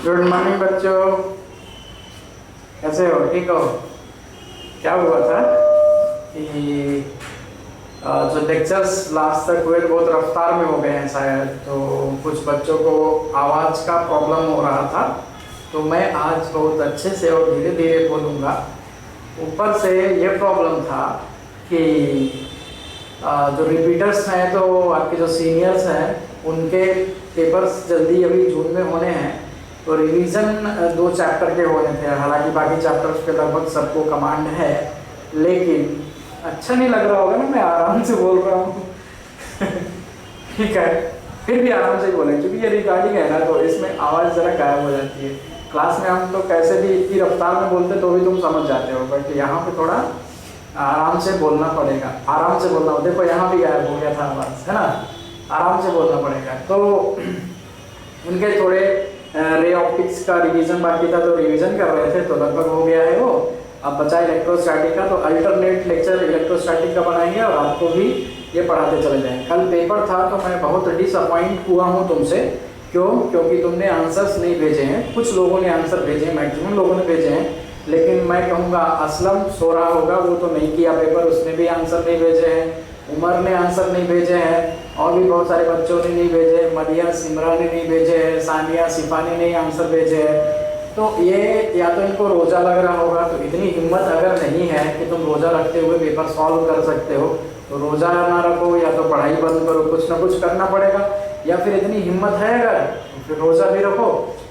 Good morning बच्चों, कैसे हो? ठीक हो? क्या हुआ था कि जो लेक्चर्स लास्ट तक हुए बहुत रफ्तार में हो गए हैं शायद, तो कुछ बच्चों को आवाज़ का प्रॉब्लम हो रहा था। तो मैं आज बहुत अच्छे से और धीरे धीरे बोलूँगा। ऊपर से ये प्रॉब्लम था कि जो रिपीटर्स हैं, तो आपके जो सीनियर्स हैं उनके पेपर्स जल्दी अभी जून में होने हैं, तो रिवीजन 2 चैप्टर के होने थे। हालांकि बाकी चैप्टर्स पे लगभग सबको कमांड है, लेकिन अच्छा नहीं लग रहा होगा ना, मैं आराम से बोल रहा हूँ। ठीक है, फिर भी आराम से बोलें, क्योंकि ये रिकॉर्डिंग है ना, तो इसमें आवाज़ ज़रा गायब हो जाती है। क्लास में हम तो कैसे भी इतनी रफ्तार में बोलते तो भी तुम समझ जाते हो, बट यहाँ पे थोड़ा आराम से बोलना पड़ेगा। आराम से बोलना, देखो यहाँ भी गायब हो गया था आवाज़, है ना। आराम से बोलना पड़ेगा। तो उनके थोड़े रे ऑप्टिक्स का रिवीजन बाकी था, तो रिवीजन कर रहे थे, तो लगभग हो गया है वो। अब बचा इलेक्ट्रोस्टैटिक का, तो अल्टरनेट लेक्चर इलेक्ट्रोस्टैटिक का बनाएंगे और आपको भी ये पढ़ाते चले जाएंगे। कल पेपर था तो मैं बहुत डिसअपॉइंट हुआ हूँ तुमसे। क्यों? क्योंकि तुमने आंसर्स नहीं भेजे हैं। कुछ लोगों ने आंसर भेजे, मैक्सिमम लोगों ने भेजे हैं, लेकिन मैं कहूँगा असलम सो रहा होगा, वो तो नहीं किया पेपर, उसने भी आंसर नहीं भेजे हैं। उमर ने आंसर नहीं भेजे हैं, और भी बहुत सारे बच्चों ने नहीं भेजे। मदिया सिमरा ने नहीं भेजे हैं, सानिया सिफा ने नहीं आंसर भेजे हैं। तो ये या तो इनको रोज़ा लग रहा होगा, तो इतनी हिम्मत अगर नहीं है कि तुम रोज़ा रखते हुए पेपर सॉल्व कर सकते हो, तो रोज़ा ना रखो, या तो पढ़ाई बंद करो, कुछ ना कुछ करना पड़ेगा। या फिर इतनी हिम्मत है अगर, तो फिर रोज़ा भी रखो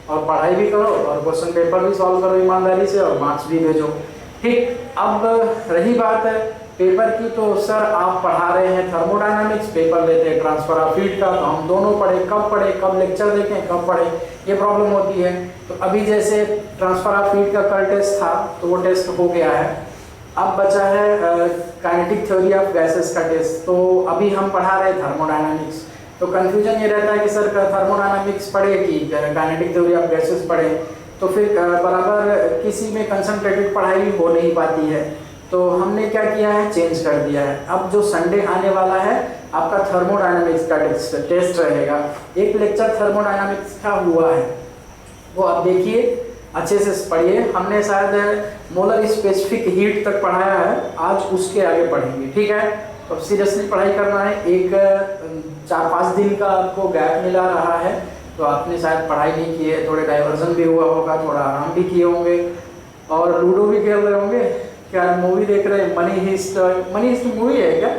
और पढ़ाई भी करो और क्वेश्चन पेपर भी सॉल्व करो ईमानदारी से, और मार्क्स भी भेजो। ठीक, अब रही बात है पेपर की, तो सर आप पढ़ा रहे हैं थर्मोडायनामिक्स, पेपर लेते हैं ट्रांसफर ऑफ हीट का, तो हम दोनों पढ़े, कब लेक्चर देखें, कब पढ़े, ये प्रॉब्लम होती है। तो अभी जैसे ट्रांसफर ऑफ हीट का कल टेस्ट था, तो वो टेस्ट हो गया है। अब बचा है काइनेटिक थ्योरी ऑफ गैसेस का टेस्ट, तो अभी हम पढ़ा रहे थर्मोडायनामिक्स। तो कंफ्यूजन ये रहता है कि सर थर्मोडायनामिक्स पढ़े कि काइनेटिक थ्योरी ऑफ गैसेस पढ़े, तो फिर बराबर किसी में कंसंट्रेटेड पढ़ाई हो नहीं पाती है। तो हमने क्या किया है, चेंज कर दिया है। अब जो संडे आने वाला है आपका थर्मोडायनामिक्स का टेस्ट रहेगा। एक लेक्चर थर्मोडायनामिक्स का हुआ है, वो आप देखिए, अच्छे से पढ़िए। हमने शायद मोलर स्पेसिफिक हीट तक पढ़ाया है, आज उसके आगे पढ़ेंगे। ठीक है, तो सीरियसली पढ़ाई करना है। एक 4-5 दिन का आपको गैप मिला रहा है, तो आपने शायद पढ़ाई नहीं की है, थोड़े डाइवर्जन भी हुआ होगा, थोड़ा आराम भी किए होंगे, और लूडो भी खेल रहे होंगे। क्या मूवी देख रहे हैं? मनी हिस्ट मूवी है क्या?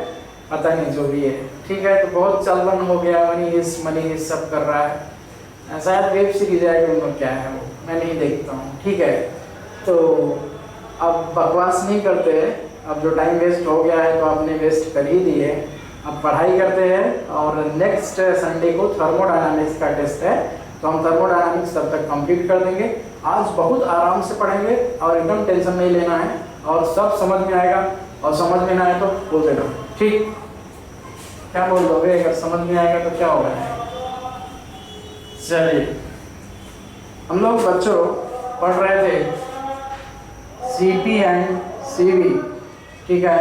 पता नहीं, जो भी है। ठीक है, तो बहुत चलन हो गया, मनी हिस्ट सब कर रहा है। शायद वेब सीरीज है कि उनका क्या है, वो मैं नहीं देखता हूँ। ठीक है, तो अब बकवास नहीं करते हैं। अब जो टाइम वेस्ट हो गया है तो आपने वेस्ट कर ही दिए। अब पढ़ाई करते हैं, और नेक्स्ट संडे को थर्मोडायनामिक्स का टेस्ट है, तो हम थर्मोडायनामिक्स तब तक कंप्लीट कर देंगे। आज बहुत आराम से पढ़ेंगे और एकदम टेंशन नहीं लेना है, और सब समझ में आएगा। और समझ में ना आए तो बोल देना। ठीक, क्या बोल दोगे? अगर समझ में आएगा तो क्या होगा? चलिए, हम लोग बच्चों पढ़ रहे थे CP एंड CV। ठीक है,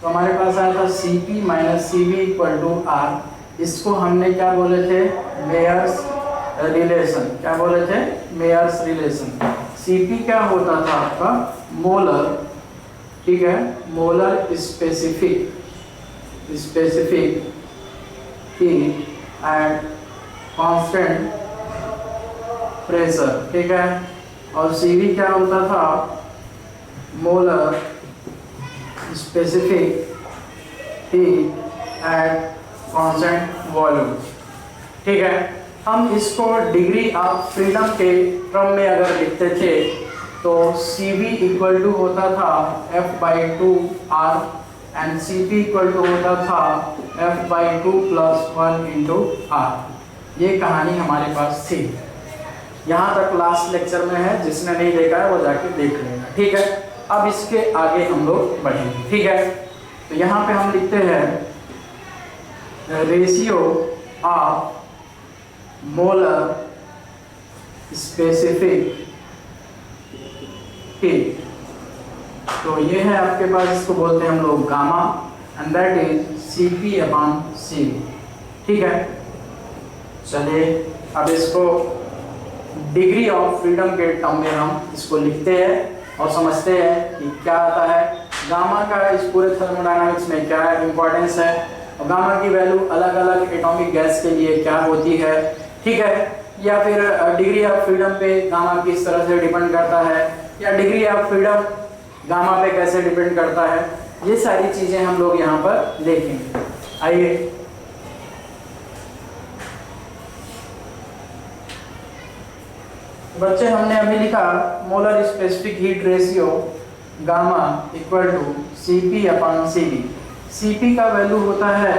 तो हमारे पास आया था CP minus CV equal to R। इसको हमने क्या बोले थे? Mayer's relation. क्या बोले थे? Mayer's relation. CP क्या होता था आपका? मोलर। ठीक है, molar specific heat at constant pressure. ठीक है, और CV क्या होता था? Molar specific heat at constant volume. ठीक है, हम इसको डिग्री ऑफ फ्रीडम के क्रम में अगर लिखते थे, तो CV इक्वल टू होता था F/2R and CP equal to होता था F/2 + 1 × R। ये कहानी हमारे पास थी। यहाँ तक लास्ट लेक्चर में है, जिसने नहीं देखा है वो जाके देख लेगा। ठीक है, अब इसके आगे हम लोग बढ़ेंगे। ठीक है, तो यहाँ पे हम लिखते हैं ratio of molar specific heat. तो ये है आपके पास, इसको बोलते हैं हम लोग gamma, and that is CP/CV। ठीक है, चलिए अब इसको डिग्री ऑफ फ्रीडम के टर्म में हम इसको लिखते हैं और समझते हैं कि क्या आता है, गामा का इस पूरे थर्मोडायनामिक्स में क्या इंपॉर्टेंस है और गामा की वैल्यू अलग अलग एटॉमिक गैस के लिए क्या होती है, ठीक है। या फिर डिग्री ऑफ फ्रीडम पे गामा किस तरह से डिपेंड करता है, या डिग्री ऑफ फ्रीडम गामा पे कैसे डिपेंड करता है, ये सारी चीजें हम लोग यहाँ पर देखेंगे। आइए बच्चे, हमने अभी लिखा molar specific heat ratio gamma equal to Cp upon Cv। Cp का वैल्यू होता है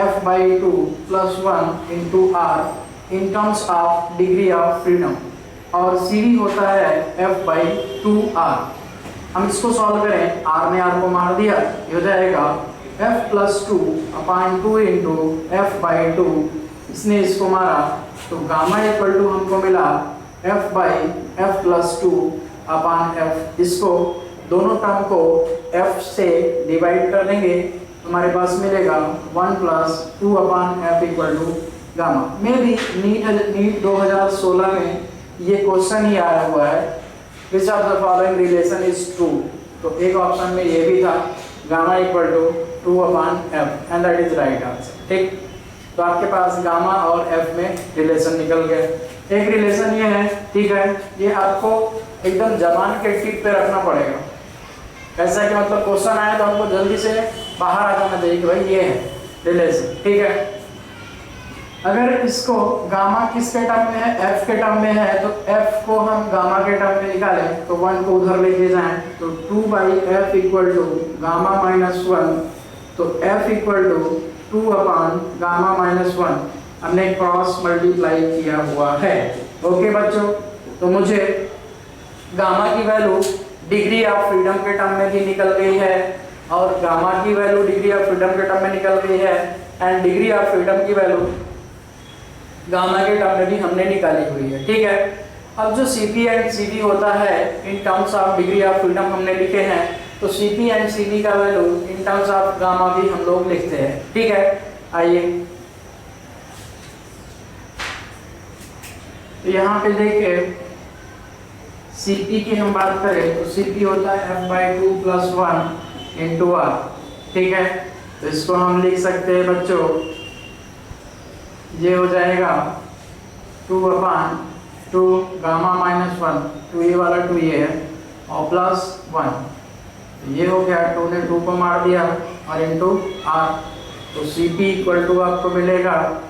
F/2 + 1 into R in terms of degree of freedom, और Cv होता है F/2R। हम इसको सॉल्व करें, R में R को मार दिया, ये हो जाएगा F+2/2 इंटू F/2, इसने इसको मारा तो गामा इक्वल टू हमको मिला F/F+2/F। इसको दोनों टर्म को F से डिवाइड कर देंगे तो हमारे पास मिलेगा 1 + 2/F इक्वल टू गामा। मे भी नीट 2016 में ये क्वेश्चन ही आया हुआ है, which of the following relation is true. तो एक ऑप्शन में ये भी था gamma equal to 2/F and that is right answer, ठीक। तो आपके पास गामा और F में रिलेशन निकल गए। एक रिलेशन ये है, ठीक है, ये आपको एकदम जबान के टिप पे रखना पड़ेगा, ऐसा कि मतलब क्वेश्चन आए तो हमको जल्दी से बाहर आ जाना चाहिए कि भाई ये है रिलेशन, ठीक है। अगर इसको गामा किसके टर्म में है, F के टर्म में है, तो F को हम गामा के टर्म में निकालें तो 1 को उधर लेके जाएं तो 2/F इक्वल टू गामा -1, तो F इक्वल टू 2/गामा-1 हमने क्रॉस मल्टीप्लाई किया हुआ है। ओके बच्चों, तो मुझे गामा की वैल्यू डिग्री ऑफ फ्रीडम के टर्म में भी निकल गई है और गामा की वैल्यू डिग्री ऑफ फ्रीडम के टर्म में निकल गई है, एंड डिग्री ऑफ फ्रीडम की वैल्यू गामा के टर्म में भी हमने निकाली हुई है, ठीक है। अब जो Cp एंड Cv होता है इन terms of degree of freedom हमने लिखे हैं, तो Cp एंड Cv का value in terms of gamma भी हम लोग लिखते हैं, ठीक है। आइए तो यहाँ पे देखिए Cp की हम बात करें तो Cp होता है F/2 + 1 इंटू R, ठीक है। तो इसको हम लिख सकते हैं बच्चों, ये हो जाएगा 2/2 गामा-1, 2 ये वाला 2 ये है और +1, ये हो गया, 2 ने 2 को मार दिया और इंटू R, तो Cp इक्वल टू आपको मिलेगा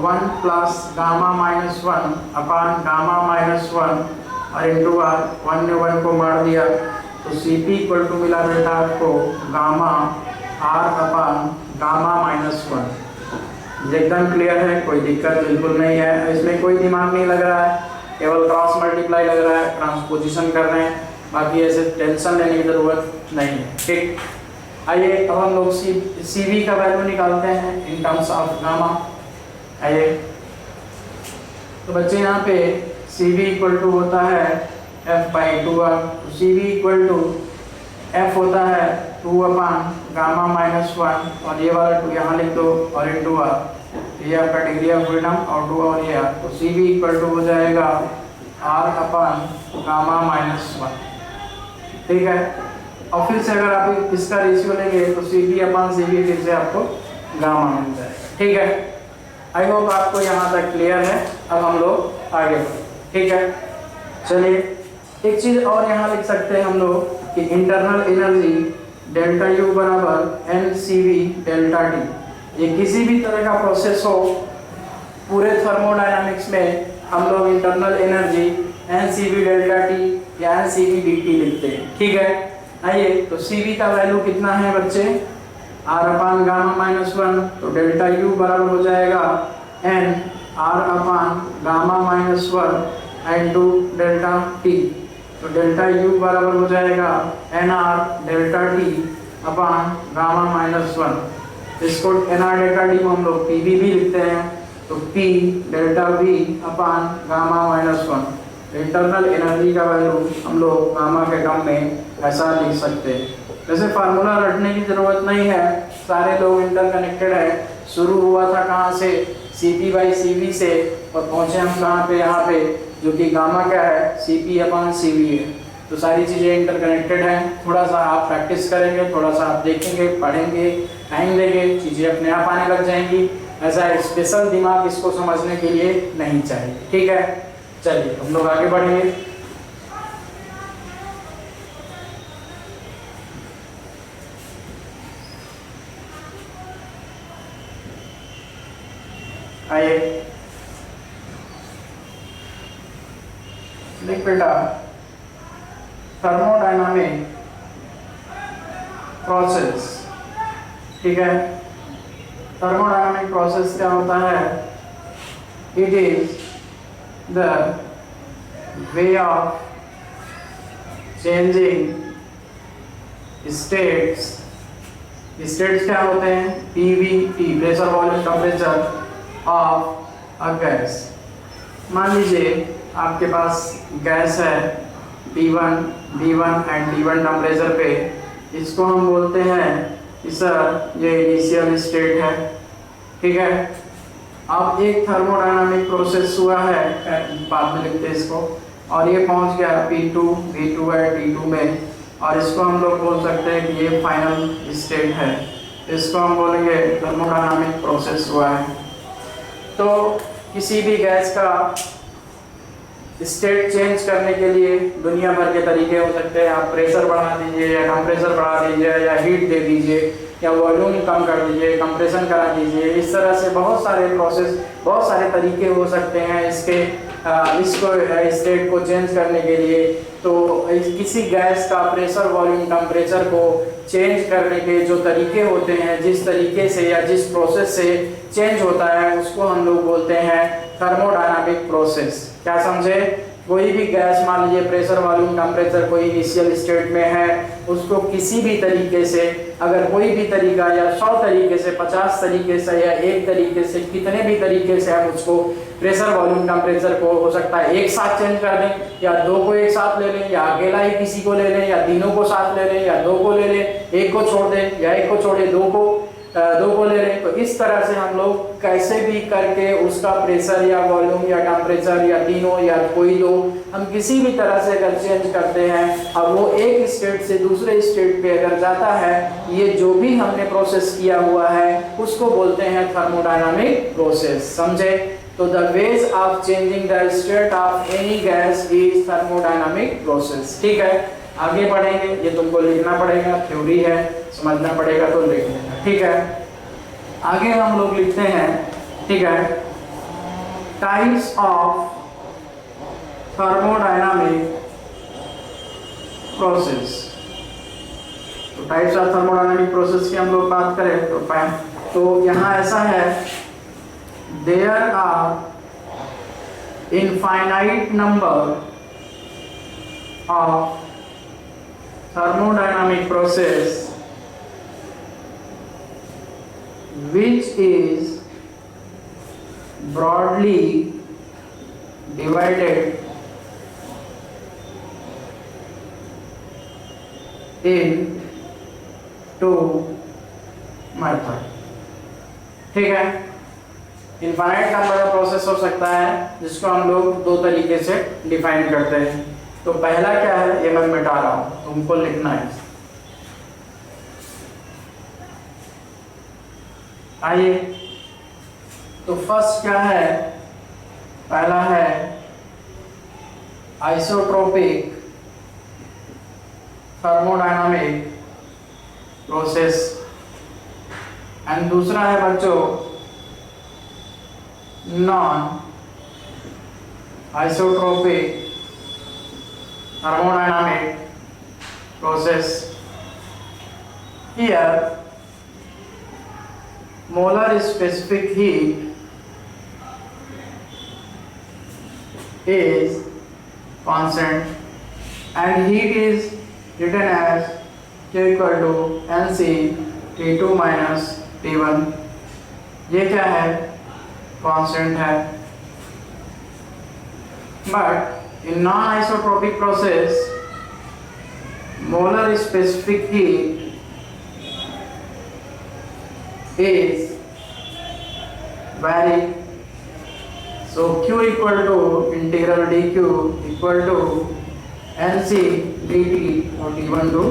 1 + गामा-1 अपॉन गामा-1 और इंटू R, 1 ने 1 को मार दिया तो Cp इक्वल टू मिला बेटा आपको गामा R अपॉन गामा-1। एकदम क्लियर है, कोई दिक्कत बिल्कुल नहीं है, इसमें कोई दिमाग नहीं लग रहा है, केवल क्रॉस मल्टीप्लाई लग रहा है, ट्रांसपोजिशन कर रहे हैं, बाकी ऐसे टेंशन लेने की ज़रूरत नहीं है, ठीक। आइए अब हम लोग Cv का वैल्यू निकालते हैं इन टर्म्स ऑफ गामा। आइए तो बच्चे यहाँ पे Cv इक्वल टू होता है F/2R, तो Cv इक्वल टू F होता है 2/गामा-1 और ये वाला 2 यहाँ लिख दो और इंटू R, ये आपका डिग्री ऑफ फ्रीडम और 2 और ये R, तो Cv इक्वल टू हो जाएगा R/गामा-1, ठीक है। और फिर से अगर आप इसका रेशियो लेंगे तो Cp/Cv फिर से आपको गामा मिल जाएगा, ठीक है। आई होप आपको यहाँ तक क्लियर है। अब हम लोग आगे बढ़ें, ठीक है। चलिए एक चीज़ और यहाँ लिख सकते हैं हम लोग कि इंटरनल एनर्जी डेल्टा U बराबर NCV∆T। ये किसी भी तरह का प्रोसेस हो, पूरे थर्मोडायनामिक्स में हम लोग इंटरनल एनर्जी NCV∆T या NCV/dt लिखते हैं, ठीक है। आइए तो Cv का वैल्यू कितना है बच्चे, R/गामा-1, तो डेल्टा U बराबर हो जाएगा N R/गामा-1 इंटू डेल्टा T, तो डेल्टा U बराबर हो जाएगा NR∆T/गामा-1। इसको NR∆T को हम लोग PV भी लिखते हैं, तो P डेल्टा V/गामा-1। इंटरनल एनर्जी का वैल्यू हम लोग गामा के टर्म में ऐसा लिख सकते हैं। वैसे फार्मूला रटने की ज़रूरत नहीं है, सारे लोग इंटरकनेक्टेड है। शुरू हुआ था कहाँ से, CP/CV से, और पहुंचे हम कहाँ पे, यहाँ पे, जो कि गामा क्या है, CP/CV है। तो सारी चीज़ें इंटरकनेक्टेड हैं। थोड़ा सा आप प्रैक्टिस करेंगे, थोड़ा सा आप देखेंगे, पढ़ेंगे, टाइम देंगे, चीज़ें अपने आप आने लग जाएंगी। ऐसा स्पेशल दिमाग इसको समझने के लिए नहीं चाहिए, ठीक है। चलिए हम लोग आगे बढ़ेंगे। आइए लिख बेटा, थर्मोडायनामिक प्रोसेस, ठीक है। थर्मोडायनामिक प्रोसेस क्या होता है? It is the way of changing states. States क्या होते हैं? PVT, pressure volume temperature of a gas. मान लीजिए आपके पास गैस है P1, B1 and T1 temperature पे, इसको हम बोलते हैं सर ये इनिशियल स्टेट है, ठीक है। अब एक थर्मोडायनामिक प्रोसेस हुआ है, बाद में लिखते हैं इसको, और ये पहुंच गया P2, V2 है T2 में, और इसको हम लोग बोल सकते हैं कि ये फाइनल स्टेट है। इसको हम बोलेंगे थर्मोडायनामिक प्रोसेस हुआ है। तो किसी भी गैस का स्टेट चेंज करने के लिए दुनिया भर के तरीके हो सकते हैं। आप प्रेशर बढ़ा दीजिए, या टेम्परेचर बढ़ा दीजिए, या हीट दे दीजिए, या वॉल्यूम कम कर दीजिए, कंप्रेशन करा दीजिए। इस तरह से बहुत सारे प्रोसेस, बहुत सारे तरीके हो सकते हैं इसको स्टेट को चेंज करने के लिए। तो किसी गैस का प्रेशर, वॉल्यूम, टेम्परेचर को चेंज करने के जो तरीके होते हैं, जिस तरीके से या जिस प्रोसेस से चेंज होता है, उसको हम लोग बोलते हैं थर्मोडायनामिक प्रोसेस। क्या समझे? कोई भी गैस, मान लीजिए प्रेशर, वॉल्यूम, टेम्परेचर कोई इनिशियल स्टेट में है, उसको किसी भी तरीके से, अगर कोई भी तरीका या 100 तरीके से, 50 तरीके से, या एक तरीके से, कितने भी तरीके से हम उसको प्रेशर, वॉल्यूम, टेम्परेचर को हो सकता है एक साथ चेंज कर दें, या दो को एक साथ ले लें, या अकेला ही किसी को ले लें, या तीनों को साथ ले लें, या दो को ले लें, एक को छोड़ दें, या एक को छोड़े दो को ले लें। तो इस तरह से हम लोग कैसे भी करके उसका प्रेशर या वॉल्यूम या टेम्परेचर या तीनों या कोई दो, हम किसी भी तरह से अगर चेंज करते हैं, अब वो एक स्टेट से दूसरे स्टेट पे अगर जाता है, ये जो भी हमने प्रोसेस किया हुआ है उसको बोलते हैं थर्मोडायनामिक प्रोसेस। समझे? तो the ways of changing the state of any gas is thermodynamic process, ठीक है। आगे बढ़ेंगे, ये तुमको लिखना पड़ेगा, थ्योरी है, समझना पड़ेगा तो लिख लेना, ठीक है। आगे हम लोग लिखते हैं, ठीक है, टाइप्स ऑफ थर्मोडायनामिक प्रोसेस। तो टाइप्स ऑफ थर्मोडायनामिक प्रोसेस की हम लोग बात करें तो यहाँ ऐसा है, there are infinite number of thermodynamic process which is broadly divided into method, ठीक है। इनफाइनाइट नंबर का प्रोसेस हो सकता है जिसको हम लोग दो तरीके से डिफाइन करते हैं। तो पहला क्या है, ये मैं मिटा रहा हूं, तुमको लिखना है। आइए, तो फर्स्ट क्या है, पहला है आइसोट्रोपिक थर्मोडायनामिक प्रोसेस, एंड दूसरा है बच्चों non isotropic thermodynamic process. Here molar specific heat is constant and heat is written as Q equal to Nc T2 minus T1। ये क्या है, constant है। But in non-isotropic process, molar specific heat is vary so Q equal to integral d Q equal to n C d T और T1 to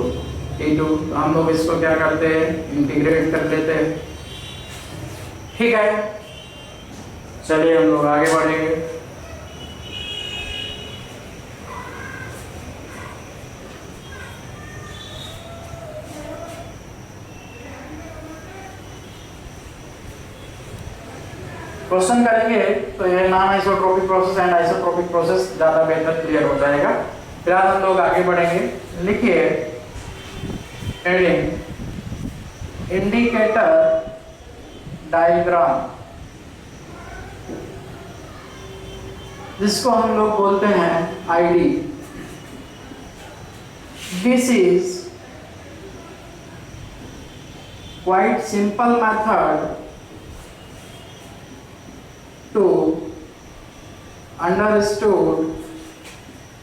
T2। तो हम लोग इसको क्या करते हैं, इंटीग्रेट कर लेते हैं। ठीक है, चलिए हम लोग आगे बढ़ेंगे। क्वेश्चन करेंगे तो ये non isotropic process and isotropic process ज्यादा बेहतर क्लियर हो जाएगा। फिलहाल हम लोग आगे बढ़ेंगे। लिखिए हेडिंग इंडिकेटर डायग्राम, जिसको हम लोग बोलते हैं ID. This is quite simple method to understood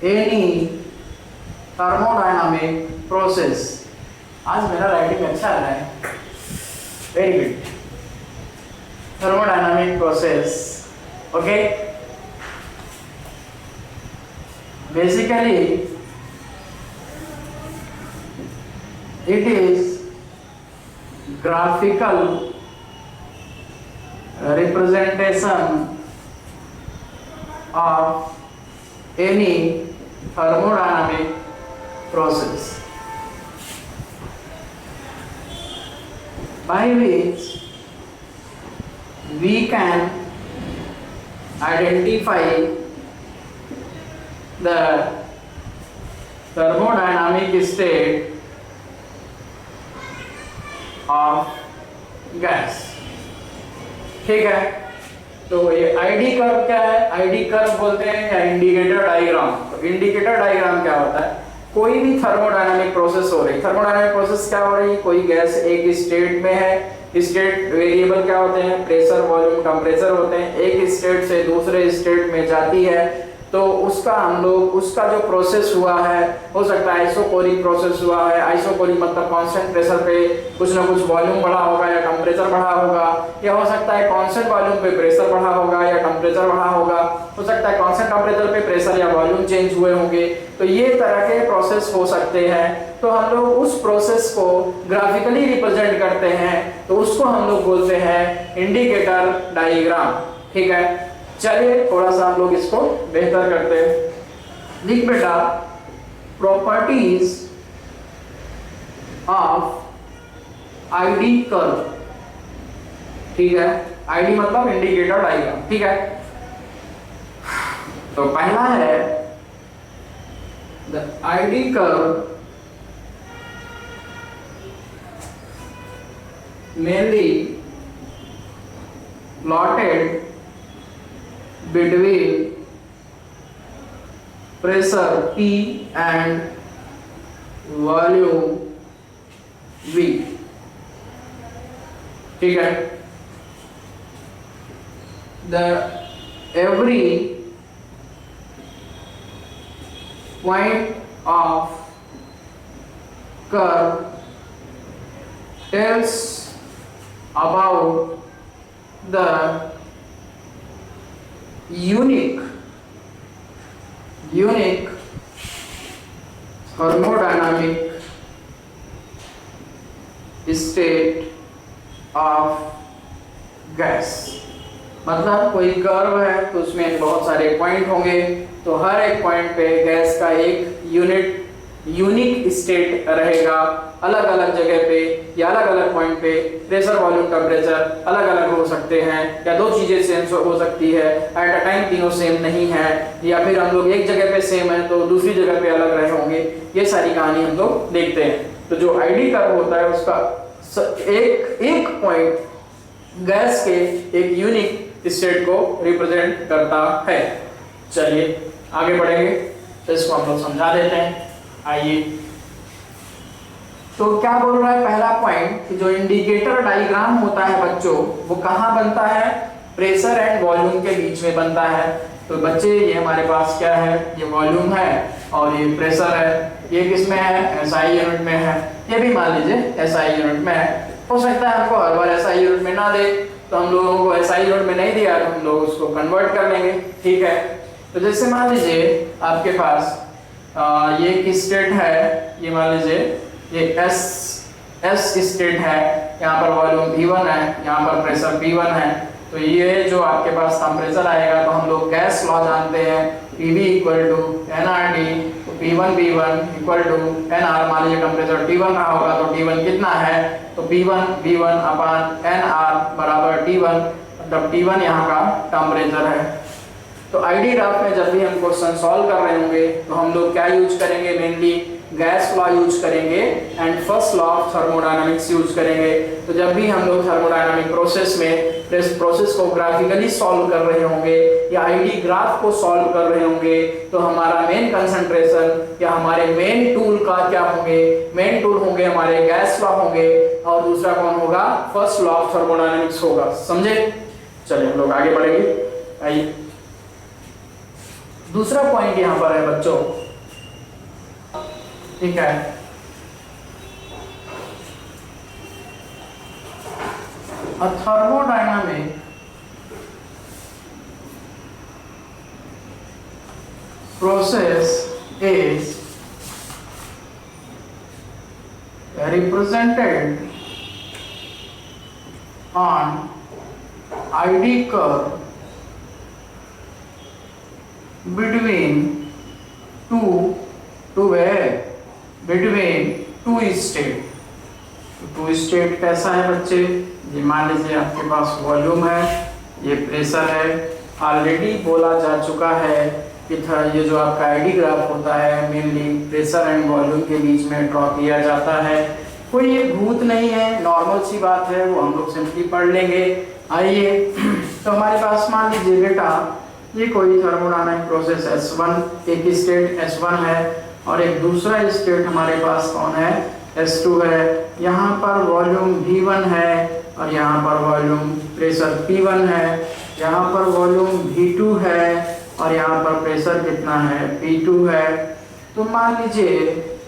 any thermodynamic process। आज मेरा राइटिंग अच्छा आ रहा है, very good. thermodynamic process, okay? Basically it is graphical representation of any thermodynamic process by which we can identify the thermodynamic state of gas। ठीक है, तो ये ID curve क्या है? आईडी कर्व बोलते हैं या इंडिकेटर डायग्राम। तो इंडिकेटर डायग्राम क्या होता है? कोई भी थर्मोडायनामिक प्रोसेस हो रही, थर्मोडायनामिक प्रोसेस क्या हो रही, कोई गैस एक स्टेट में है। स्टेट वेरिएबल क्या होते हैं? प्रेशर, वॉल्यूम, टेम्परेचर होते हैं। एक स्टेट से दूसरे स्टेट में जाती है तो उसका हम लोग उसका जो प्रोसेस हुआ है, हो सकता है आइसोकोरिक प्रोसेस हुआ है। आइसोकोरिक मतलब कांस्टेंट प्रेशर पे कुछ ना कुछ वॉल्यूम बढ़ा होगा या टेम्परेचर बढ़ा होगा, या हो सकता है कांस्टेंट वॉल्यूम पे प्रेशर बढ़ा होगा या टेम्परेचर बढ़ा होगा, हो सकता है कांस्टेंट टेम्परेचर पे प्रेशर या वॉल्यूम चेंज हुए होंगे। तो ये तरह के प्रोसेस हो सकते हैं। तो हम लोग उस प्रोसेस को ग्राफिकली रिप्रेजेंट करते हैं, तो उसको हम लोग बोलते हैं इंडिकेटर डायग्राम। ठीक है, चलिए थोड़ा सा हम लोग इसको बेहतर करते हैं। लिख बेटा, प्रॉपर्टीज ऑफ आईडी कर्व। ठीक है, आईडी मतलब इंडिकेटर डायग्राम। ठीक है, तो पहला है the ID curve mainly plotted between pressure P and volume V। ठीक है, the every point of curve tells about the unique thermodynamic state of gas। मतलब कोई कर्व है तो उसमें बहुत सारे पॉइंट होंगे, तो हर एक पॉइंट पे गैस का एक यूनिक स्टेट रहेगा। अलग अलग जगह पे या अलग अलग पॉइंट पे प्रेशर, वॉल्यूम, टेम्परेचर अलग अलग हो सकते हैं, या दो चीजें सेम हो सकती है एट अ टाइम, तीनों सेम नहीं है, या फिर हम लोग एक जगह पे सेम है तो दूसरी जगह पे अलग रहे होंगे। ये सारी कहानी हम लोग देखते हैं। तो जो आईडी कर्व होता है उसका एक पॉइंट गैस के एक यूनिक स्टेट को रिप्रेजेंट करता है। चलिए आगे बढ़ेंगे, तो इसको हम लोग समझा देते हैं। आइए, तो क्या बोल रहा है पहला पॉइंट कि जो इंडिकेटर डायग्राम होता है बच्चों, वो कहाँ बनता है? प्रेशर एंड वॉल्यूम के बीच में बनता है। तो बच्चे ये हमारे पास क्या है? ये वॉल्यूम है और ये प्रेशर है। ये किस में है? एसआई यूनिट में है। ये भी मान लीजिए एसआई यूनिट में है। हो सकता है आपको हर बार एसआई यूनिट में ना दे, तो हम लोगों को एसआई यूनिट में नहीं दिया, तो हम लोग उसको कन्वर्ट कर लेंगे। ठीक है, तो जैसे मान लीजिए आपके पास ये एक स्टेट है, ये मान लीजिए ये एस स्टेट है, यहाँ पर वॉल्यूम V1 है, यहाँ पर प्रेशर P1 है। तो ये जो आपके पास टेम्परेचर आएगा, तो हम लोग गैस लॉ जानते हैं, PV इक्वल टू NRT, तो P1 V1 equal to NR। मान लीजिए टेम्परेचर T1 रहा होगा, तो T1 कितना है, तो P1 V1 अपान NR बराबर T1, मतलब T1 यहाँ का टेम्परेचर है। तो आईडी ग्राफ में जब भी हम क्वेश्चन सॉल्व कर रहे होंगे, तो हम लोग क्या यूज करेंगे, मेनली गैस लॉ यूज करेंगे and first law of thermodynamics use करेंगे। तो जब भी हम लोग थर्मोडायनामिक प्रोसेस में प्रोसेस को ग्राफिकली सॉल्व कर रहे होंगे या आईडी ग्राफ को सॉल्व कर रहे होंगे, तो हमारा मेन कंसंट्रेशन या हमारे मेन टूल का क्या होंगे, मेन टूल होंगे हमारे गैस लॉ होंगे, और दूसरा कौन होगा, फर्स्ट लॉ ऑफ थर्मोडायनामिक्स होगा। समझे? चलिए हम लोग आगे बढ़ेंगे। आइए, दूसरा पॉइंट यहां पर है बच्चों, ठीक है, a thermodynamic process is represented on ID curve between two state। Two state कैसा है बच्चे, ये मान लीजिए आपके पास वॉल्यूम है, ये प्रेशर है। ऑलरेडी बोला जा चुका है कि ये जो आपका आईडी ग्राफ होता है मेनली प्रेशर एंड वॉल्यूम के बीच में ड्रॉ किया जाता है। कोई ये भूत नहीं है, नॉर्मल सी बात है, वो हम लोग सिंपली पढ़ लेंगे। आइए, तो हमारे पास मान लीजिए बेटा ये कोई थर्मोडायनामिक प्रोसेस S1, एक स्टेट S1 है और एक दूसरा स्टेट हमारे पास कौन है, S2 है। यहाँ पर वॉल्यूम V1 है और यहाँ पर वॉल्यूम प्रेशर P1 है, यहाँ पर वॉल्यूम V2 है और यहाँ पर प्रेशर कितना है, P2 है। तो मान लीजिए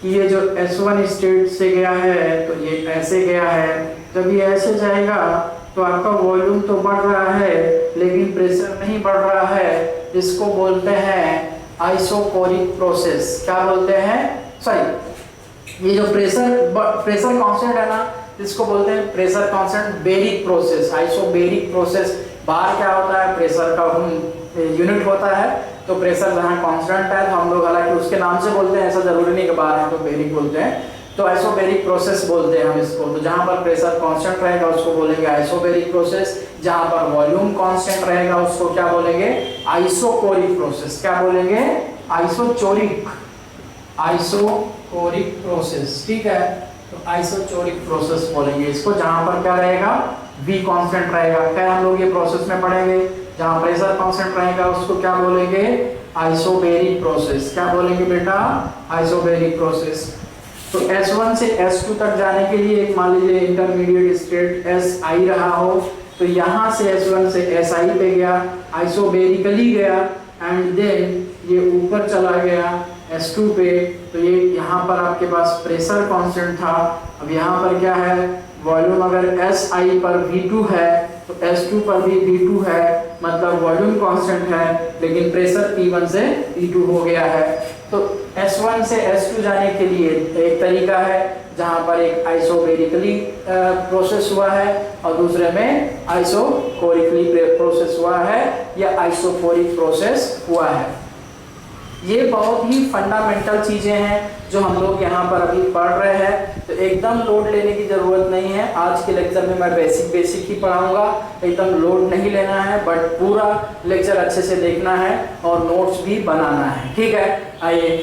कि ये जो S1 स्टेट से गया है तो ये ऐसे गया है, जब ये ऐसे जाएगा तो आपका वॉल्यूम तो बढ़ रहा है लेकिन प्रेशर नहीं बढ़ रहा है। इसको बोलते हैं आइसोकोरिक प्रोसेस। क्या बोलते हैं, सॉरी, ये जो प्रेशर कांस्टेंट है ना, इसको बोलते हैं pressure constant baric process, isobaric process. Bar क्या होता है, प्रेशर का यूनिट होता है, तो प्रेशर जहाँ कांस्टेंट है तो हम लोग हालांकि उसके नाम से बोलते हैं, ऐसा जरूरी नहीं कि बार है तो बेरिक बोलते हैं, तो आइसोबेरिक प्रोसेस बोलते हैं हम इसको। तो जहाँ पर प्रेशर कांस्टेंट रहेगा उसको बोलेंगे आइसोबेरिक प्रोसेस, जहाँ पर वॉल्यूम कांस्टेंट रहेगा उसको क्या बोलेंगे, आइसोकोरिक प्रोसेस। क्या बोलेंगे, आइसोकोरिक प्रोसेस। ठीक है, तो आइसोकोरिक प्रोसेस बोलेंगे इसको, जहाँ पर क्या रहेगा, V कांस्टेंट रहेगा। क्या हम लोग ये प्रोसेस में पढ़ेंगे, जहाँ प्रेशर कांस्टेंट रहेगा उसको क्या बोलेंगे, आइसोबेरिक प्रोसेस। क्या बोलेंगे बेटा, आइसोबेरिक प्रोसेस। तो S1 से S2 तक जाने के लिए एक मान लीजिए इंटरमीडिएट स्टेट SI रहा हो, तो यहाँ से S1 से SI पे गया, आइसोबेरिकली गया एंड देन ये ऊपर चला गया S2 पे, तो ये यहाँ पर आपके पास प्रेशर कांस्टेंट था। अब यहाँ पर क्या है, वॉल्यूम अगर SI पर V2 है तो S2 पर भी V2 है, मतलब वॉल्यूम कांस्टेंट है लेकिन प्रेशर P1 से P2 हो गया है। तो S1 से S2 जाने के लिए एक तरीका है जहाँ पर एक आइसोबेरिकली प्रोसेस हुआ है और दूसरे में आइसोकोरिकली प्रोसेस हुआ है या आइसोकोरिक प्रोसेस हुआ है। ये बहुत ही फंडामेंटल चीजें हैं जो हम लोग यहाँ पर अभी पढ़ रहे हैं, तो एकदम लोड लेने की जरूरत नहीं है। आज के लेक्चर में मैं बेसिक ही पढ़ाऊंगा, एकदम लोड नहीं लेना है, बट पूरा लेक्चर अच्छे से देखना है और नोट्स भी बनाना है। ठीक है, आइए,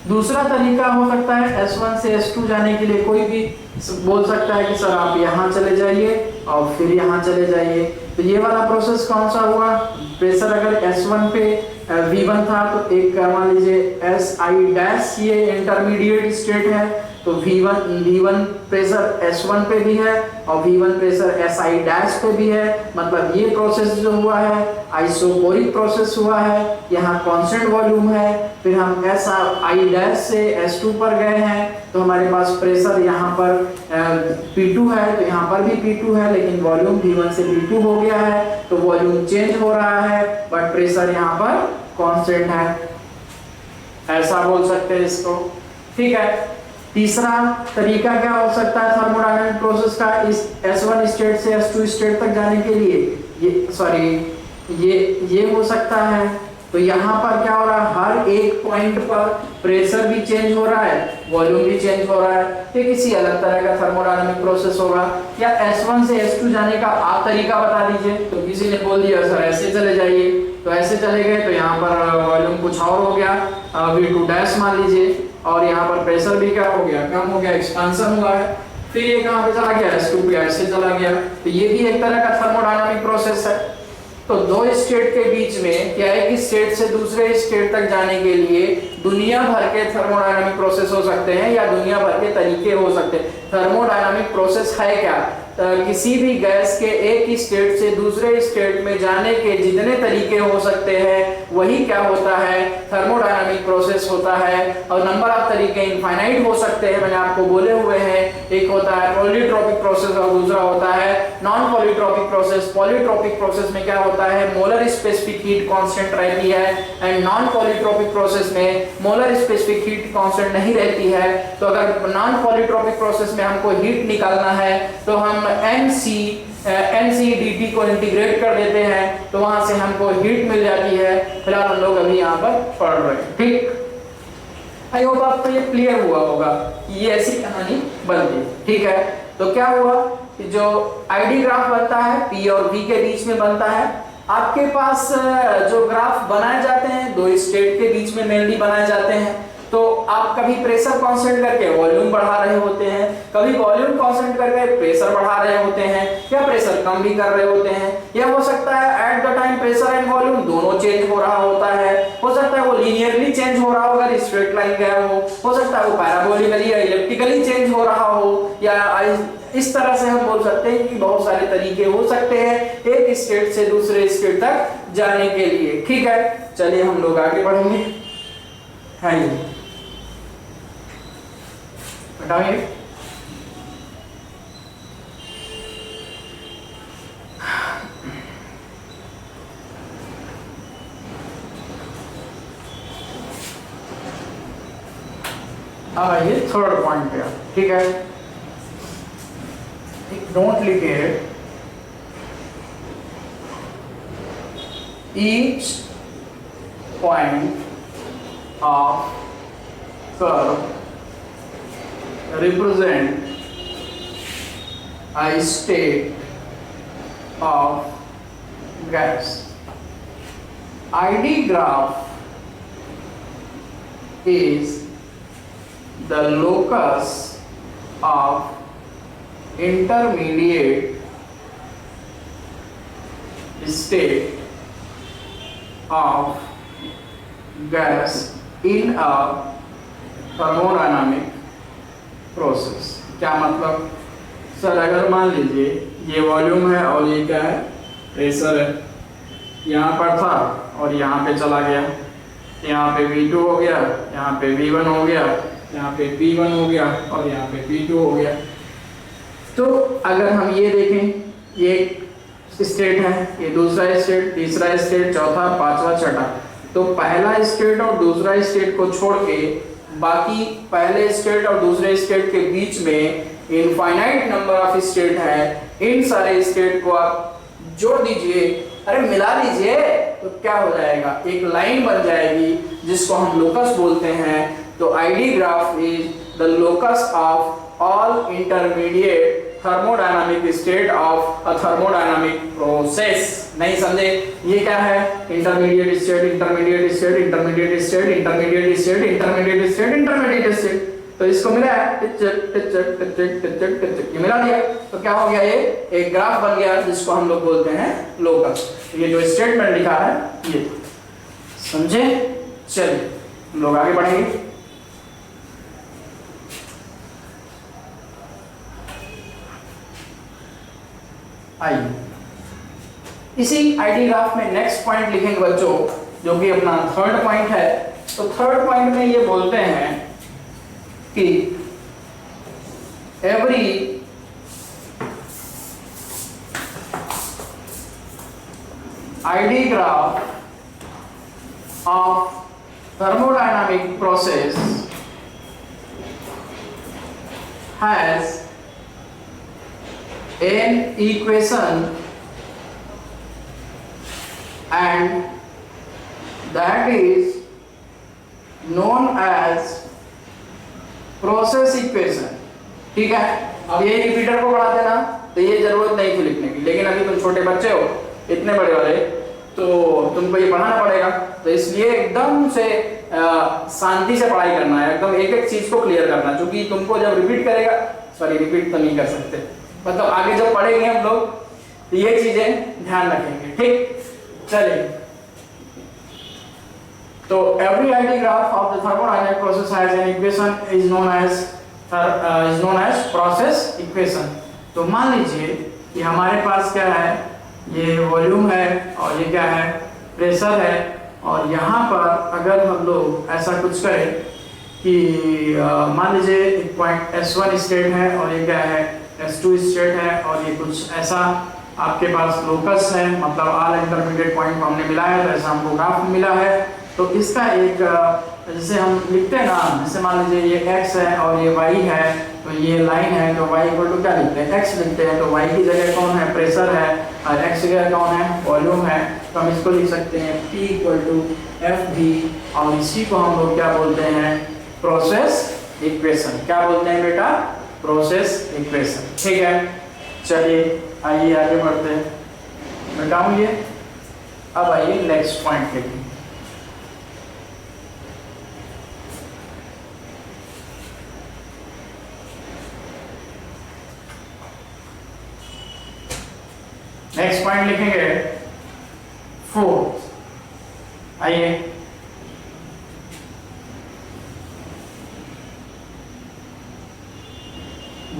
दूसरा तरीका हो सकता है S1 से S2 जाने के लिए कोई भी बोल सकता है कि सर आप यहाँ चले जाइए और फिर यहाँ चले जाइए। तो ये वाला प्रोसेस कौन सा हुआ, प्रेशर अगर S1 पे V1 था तो एक मान लीजिए SI डैश, ये इंटरमीडिएट स्टेट है, तो V1 प्रेशर S1 पे भी है और V1 प्रेशर SI डैश पे भी है, मतलब ये प्रोसेस जो हुआ है आइसोकोरिक प्रोसेस हुआ है, यहाँ कांस्टेंट वॉल्यूम है। फिर हम SI डैश से S2 पर गए हैं तो हमारे पास प्रेशर यहाँ पर P2 है, तो यहाँ पर भी P2 है, लेकिन वॉल्यूम V1 से P2 हो गया है, तो वॉल्यूम चेंज हो रहा है बट प्रेशर यहाँ पर कांस्टेंट है, ऐसा बोल सकते हैं इसको। ठीक है, तीसरा तरीका क्या हो सकता है थर्मोडायनामिक प्रोसेस का, इस S1 स्टेट से S2 स्टेट तक जाने के लिए, ये हो सकता है। तो यहाँ पर क्या हो रहा है, हर एक पॉइंट पर प्रेशर भी चेंज हो रहा है, वॉल्यूम भी चेंज हो रहा है, ये किसी अलग तरह का थर्मोडायनामिक प्रोसेस होगा। या S1 से S2 जाने का आप तरीका बता दीजिए, तो किसी ने बोल दिया सर ऐसे चले जाइए, तो ऐसे चले गए तो यहाँ पर वॉल्यूम कुछ और हो गया, V2 डैश मान लीजिए, और यहाँ पर प्रेशर भी क्या हो गया, कम हो गया, एक्सपेंशन हुआ है। फिर ये कहाँ पे चला गया, S2 पे ऐसे चला गया, तो ये भी एक तरह का थर्मोडायनामिक प्रोसेस है। तो दो स्टेट के बीच में क्या है कि स्टेट से दूसरे स्टेट तक जाने के लिए दुनिया भर के थर्मोडायनामिक प्रोसेस हो सकते हैं या दुनिया भर के तरीके हो सकते हैं। थर्मोडायनामिक प्रोसेस है क्या, किसी भी गैस के एक स्टेट से दूसरे स्टेट में जाने के जितने तरीके हो सकते हैं वही क्या होता है, थर्मोडायनामिक प्रोसेस होता है। और नंबर ऑफ तरीके इनफाइनाइट हो सकते हैं, मैंने आपको बोले हुए हैं, एक होता है पॉलीट्रोपिक प्रोसेस और दूसरा होता है non polytropic process. Polytropic process में क्या होता है, मोलर स्पेसिफिक हीट कांस्टेंट रहती है, एंड नॉन पॉलीट्रोपिक प्रोसेस में मोलर स्पेसिफिक हीट कांस्टेंट नहीं रहती है। तो अगर नॉन पॉलीट्रोपिक प्रोसेस में हमको हीट निकालना है तो हम NCDT को इंटीग्रेट कर देते हैं, तो वहां से हमको हीट मिल जाती है। फिलहाल हम लोग अभी यहाँ पर पढ़ रहे हैं। ठीक, आई होप आपको ये क्लियर हुआ होगा कि ये ऐसी कहानी बनती। ठीक है, तो क्या हुआ कि जो आईडी ग्राफ बनता है P और V के बीच में बनता है। आपके पास जो ग्राफ बनाए जाते हैं दो स्टेट के बीच में मेनली बनाए जाते हैं, तो आप कभी प्रेशर कांस्टेंट करके वॉल्यूम बढ़ा रहे होते हैं, कभी वॉल्यूम कांस्टेंट करके प्रेशर बढ़ा रहे होते हैं, या प्रेशर कम भी कर रहे होते हैं, या हो सकता है at the time pressure and volume दोनों चेंज हो रहा होता है। हो सकता है वो लीनियरली चेंज हो रहा हो अगर स्ट्रेट लाइन गया हो सकता है वो पैराबोलिकली या इलिप्टिकली चेंज हो रहा हो, या इस तरह से हम बोल सकते हैं कि बहुत सारे तरीके हो सकते हैं एक स्टेट से दूसरे स्टेट तक जाने के लिए। ठीक है, चलिए हम लोग आगे बढ़ेंगे। हाँ जी, बताइए। अब आइए थर्ड पॉइंट पे। ठीक है, don't negate each point of curve represent a state of gas. ID graph is the locus of intermediate state of gas in a thermodynamic process। क्या मतलब सर, अगर मान लीजिए ये वॉल्यूम है और ये क्या है, प्रेशर है, यहाँ पर था और यहाँ पे चला गया, यहाँ पे V2 हो गया, यहाँ पे V1 हो गया, यहाँ पे P1 हो गया और यहाँ पे P2 हो गया। तो अगर हम ये देखें, ये स्टेट है, ये दूसरा स्टेट, तीसरा स्टेट, चौथा, पांचवा, छठा, तो पहला स्टेट और दूसरा स्टेट को छोड़ के बाकी पहले स्टेट और दूसरे स्टेट के बीच में इनफाइनाइट नंबर ऑफ स्टेट है। इन सारे स्टेट को आप जोड़ दीजिए, अरे मिला दीजिए, तो क्या हो जाएगा, एक लाइन बन जाएगी जिसको हम लोकस बोलते हैं। तो ID graph is the locus of all intermediate thermodynamic state of a thermodynamic process. नहीं समझे, ये क्या है, intermediate state, intermediate state, intermediate state, intermediate state, intermediate state, intermediate state. तो इसको मिला है, ये मिला दिया, तो क्या हो गया, ये एक ग्राफ बन गया जिसको हम लोग बोलते हैं लोकस। ये जो स्टेटमेंट लिखा है ये समझे। चलिए हम लोग आगे बढ़ेंगे। आइए इसी आईडी ग्राफ में नेक्स्ट पॉइंट लिखेंगे बच्चों, जो कि अपना थर्ड पॉइंट है। तो थर्ड पॉइंट में ये बोलते हैं कि every ID graph of thermodynamic process has an equation and that is known as process equation। ठीक है, अब ये रिपीटर को बढ़ा देना तो ये जरूरत नहीं थी लिखने की, लेकिन अभी तुम छोटे बच्चे हो, इतने बड़े वाले, तो तुमको ये पढ़ाना पड़ेगा। तो इसलिए एकदम से शांति से पढ़ाई करना है, एकदम एक एक चीज को क्लियर करना, क्योंकि तुमको जब रिपीट करेगा, सॉरी रिपीट तो नहीं कर सकते, मतलब आगे जब पढ़ेंगे हम लोग तो ये चीजें ध्यान रखेंगे। ठीक, चलिए। तो every ID graph of the thermodynamic process has an equation is known as process equation. तो मान लीजिए कि हमारे पास क्या है, ये वॉल्यूम है और ये क्या है, प्रेशर है, और यहाँ पर अगर हम लोग ऐसा कुछ करें कि मान लीजिए एक पॉइंट S1 स्टेट है और ये क्या है S2 स्टेट है, और ये कुछ ऐसा आपके पास लोकस है, मतलब ऑल इंटरमीडिएट पॉइंट को हमने मिलाया तो ऐसा हमको ग्राफ मिला है। तो इसका एक जैसे हम लिखते हैं ना, जैसे मान लीजिए ये x है और ये y है, तो ये लाइन है, तो y इक्वल टू क्या लिखते हैं, x लिखते हैं। तो y की जगह कौन है, प्रेशर है, और x की जगह कौन है, वॉल्यूम है। तो हम इसको लिख सकते हैं P इक्वल टू FV, और इसी को हम लोग क्या बोलते हैं, प्रोसेस इक्वेशन। क्या बोलते हैं बेटा, प्रोसेस इक्वेशन। ठीक है, चलिए आइए आगे बढ़ते हैं, मिटाऊं ये। अब आइए नेक्स्ट पॉइंट के लिए। नेक्स्ट पॉइंट लिखेंगे 4। आइए,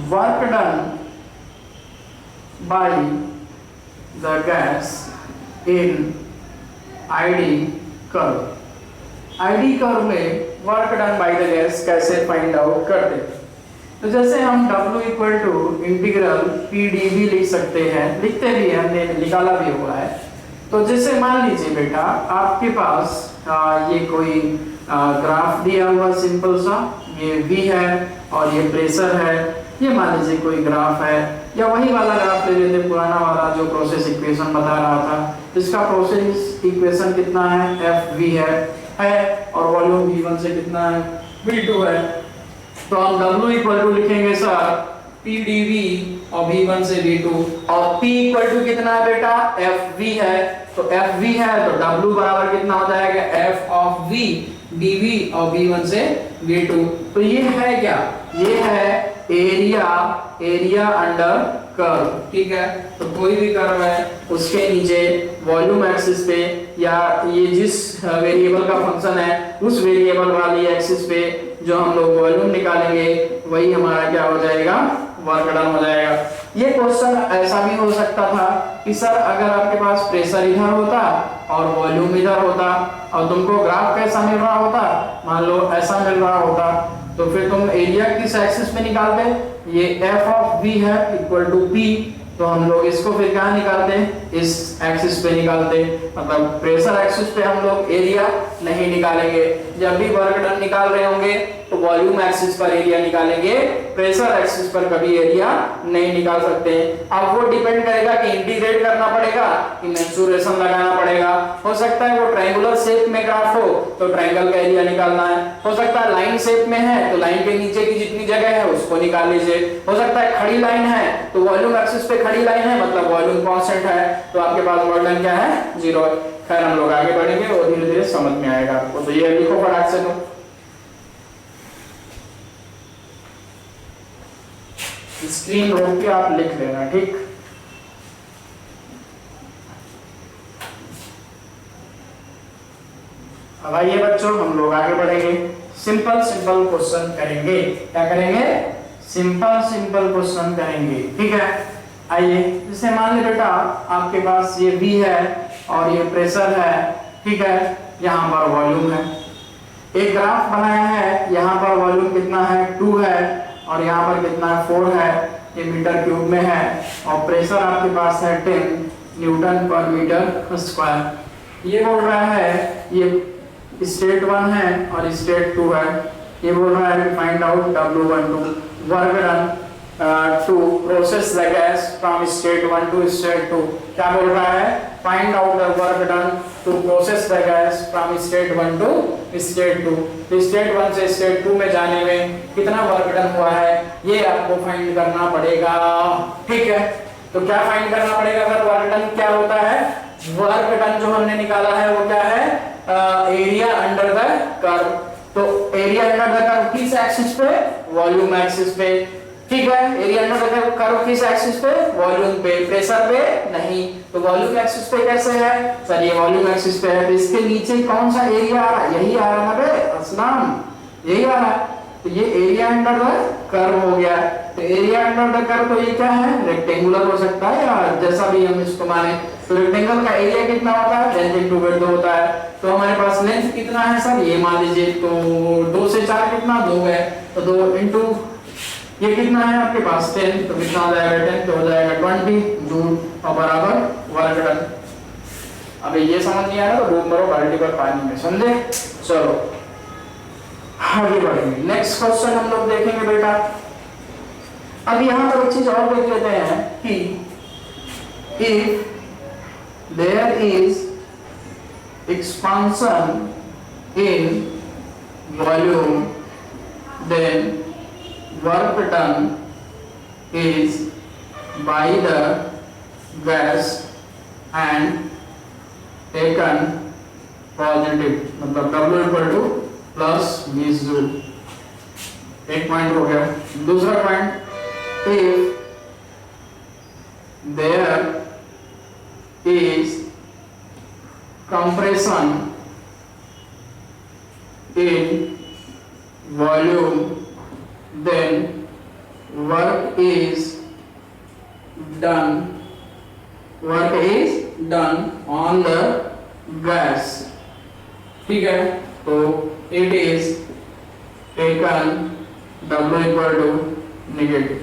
work done by the gas in ID curve. ID curve में work done by the gas कैसे फाइंड आउट करते हैं। तो जैसे हम W equal to integral PdV लिख सकते हैं, लिखते भी हैं, हमने निकाला भी हुआ है। तो जैसे मान लीजिए बेटा आपके पास ये कोई ग्राफ दिया हुआ सिंपल सा, ये V है और ये प्रेशर है, ये मान लीजिए कोई ग्राफ है, या वही वाला ग्राफ ले लेते पुराना वाला जो प्रोसेस इक्वेशन बता रहा था। इसका प्रोसेस इक्वेशन कितना है, FV है और वॉल्यूम V1 से कितना है, V2 है। तो हम W इक्वल टू लिखेंगे सर PdV और V1 से V2, और P इक्वल टू कितना है बेटा, FV है। तो FV है तो W बराबर कितना हो जाएगा, F ऑफ V dV और V1 से V2। तो ये है क्या, ये है एरिया अंडर कर्व। ठीक है, तो कोई भी कर्व है उसके नीचे वॉल्यूम एक्सिस पे, या ये जिस वेरिएबल का फंक्शन है उस वेरिएबल वाली एक्सिस पे जो हम लोग वॉल्यूम निकालेंगे वही हमारा क्या हो जाएगा, वर्क डन हो जाएगा। ये क्वेश्चन ऐसा भी हो सकता था कि सर अगर आपके पास प्रेशर इधर होता और वॉल्यूम इधर होता और तुमको ग्राफ कैसा मिल रहा होता, मान लो ऐसा मिल रहा होता, तो फिर तुम एरिया किस एक्सिस पे निकालते, ये F ऑफ V है इक्वल टू P, तो हम लोग इसको फिर कहाँ निकालते हैं, इस एक्सिस पे निकालते। मतलब प्रेशर एक्सिस पे हम लोग एरिया नहीं निकालेंगे, जब भी वर्क डन निकाल रहे होंगे तो वॉल्यूम एक्सिस पर एरिया निकालेंगे, प्रेशर एक्सिस पर कभी एरिया नहीं निकाल सकते। अब वो डिपेंड करेगा कि इंटीग्रेट करना पड़ेगा कि मेंसुरेशन लगाना पड़ेगा। हो सकता है वो ट्रायंगुलर शेप में ग्राफ हो तो ट्रायंगल का एरिया निकालना है, हो सकता है लाइन शेप में है तो लाइन के नीचे की जितनी जगह है उसको निकाल लीजिए, हो सकता है खड़ी लाइन है तो वॉल्यूम एक्सिस पे खड़ी लाइन है मतलब वॉल्यूम कांस्टेंट है, तो आपके पास वर्क डन क्या है, 0 है। खैर हम लोग आगे बढ़ेंगे और धीरे धीरे समझ में आएगा आपको। तो ये लिखो फटाक से, लो स्क्रीन रोक के आप लिख लेना, ठीक। अब आइए बच्चों हम लोग आगे बढ़ेंगे, सिंपल क्वेश्चन करेंगे। क्या करेंगे, सिंपल क्वेश्चन करेंगे। ठीक है, आइए जैसे मान ले बेटा आपके पास ये V है और ये प्रेशर है, ठीक है, यहाँ पर वॉल्यूम है। एक ग्राफ बनाया है, यहाँ पर वॉल्यूम कितना है 2 है और यहाँ पर कितना है 4 है, ये मीटर क्यूब में है, और प्रेशर आपके पास है 10 न्यूटन पर मीटर स्क्वायर। ये बोल रहा है ये स्टेट 1 है और स्टेट 2 है। ये बोल रहा है find out W12 work done to process the gas from state 1 to state 2। क्या बोल रहा है? Find out the work done to process the gas from state 1 to state 2। तो स्टेट 1 से स्टेट 2 में जाने में कितना वर्क डन हुआ है ये आपको फाइंड करना पड़ेगा, ठीक है। तो क्या फाइंड करना पड़ेगा सर? वर्क डन क्या होता है? वर्क डन जो हमने निकाला है वो क्या है? Area under the curve. तो एरिया अंडर द कर्व किस एक्सिस पे? वॉल्यूम एक्सिस पे, ठीक है। एरिया अंडर द कर्व किस एक्सिस पे? वॉल्यूम पे, प्रेशर पे नहीं। तो वॉल्यूम एक्सिस पे कैसे है सर? ये वॉल्यूम एक्सिस पे है, तो इसके नीचे कौन सा एरिया आ रहा है? यही आ रहा है ना बे असलम, यही आ रहा है। तो ये एरिया अंडर द कर्व हो गया। तो एरिया अंडर द कर्व तो ये क्या है? रेक्टेंगुलर हो सकता है या जैसा भी हम इसको माने। तो रेक्टेंगल का एरिया कितना होता है? लेंथ इनटू विड्थ होता है। तो हमारे पास लेंथ कितना है सर? ये मान लीजिए तो 2 से 4 कितना? 2 है, तो 2 इनटू ये कितना है आपके पास 10, तो कितना हो जाएगा 10, तो हो जाएगा 20 जूल और बराबर वर्क डन। अब ये समझ नहीं आया तो डूब मरो बाल्टी पर पानी में, समझे? चलो आगे बढ़ेंगे। नेक्स्ट क्वेश्चन हम लोग देखेंगे बेटा। अब यहाँ पर एक चीज और देख लेते हैं कि if there is expansion in volume then work done is by the gas and taken positive, मतलब W equal two plus 20 joule. एक पॉइंट हो गया। दूसरा point, if there is compression in volume then work is done on the gas, ठीक है। तो it is taken W equal to negative.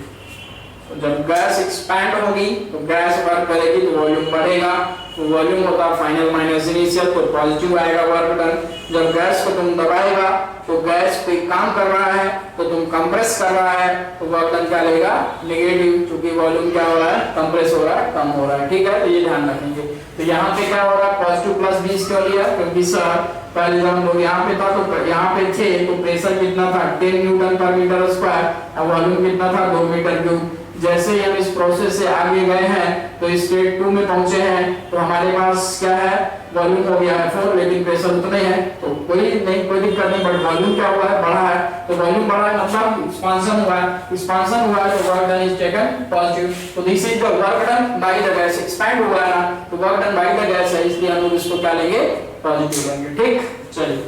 तो जब गैस एक्सपैंड होगी तो गैस वर्क करेगी तो वॉल्यूम बढ़ेगा, तो वॉल्यूम होता है फाइनल माइनस इनिशियल, तो पॉजिटिव आएगा वर्क डन। जब गैस को तुम दबाएगा तो गैस कोई काम कर रहा है तो तुम कंप्रेस कर रहा है तो वर्क डन क्या लेगा? नेगेटिव, क्योंकि वॉल्यूम क्या हो रहा है? कंप्रेस हो रहा है, कम हो रहा है, ठीक है। तो ये ध्यान रखेंगे। तो यहाँ पे क्या हो रहा है? पॉजिटिव प्लस 20 क्यों लिया? क्योंकि सर पहले जब हम लोग यहाँ पे था तो यहाँ पे थे तो प्रेशर कितना था? 10 न्यूटन पर मीटर स्क्वायर, और वॉल्यूम कितना था? 2 मीटर क्यूब। जैसे ही हम इस प्रोसेस से आगे गए हैं तो स्टेट 2 में पहुंचे हैं तो हमारे पास क्या है? वॉल्यूम हो गया है 4, लेकिन प्रेशर उतना ही है, तो कोई दिक्कत नहीं। बट वॉल्यूम क्या हुआ है? बढ़ा है। तो वॉल्यूम बढ़ा है मतलब एक्सपांशन हुआ है। एक्सपांशन हुआ है तो work done is taken positive. तो this is the work done by the gas. Expand हुआ है ना, तो work done by the gas है, इसलिए हम लोग इसको क्या लेंगे? पॉजिटिव लेंगे, ठीक। चलिए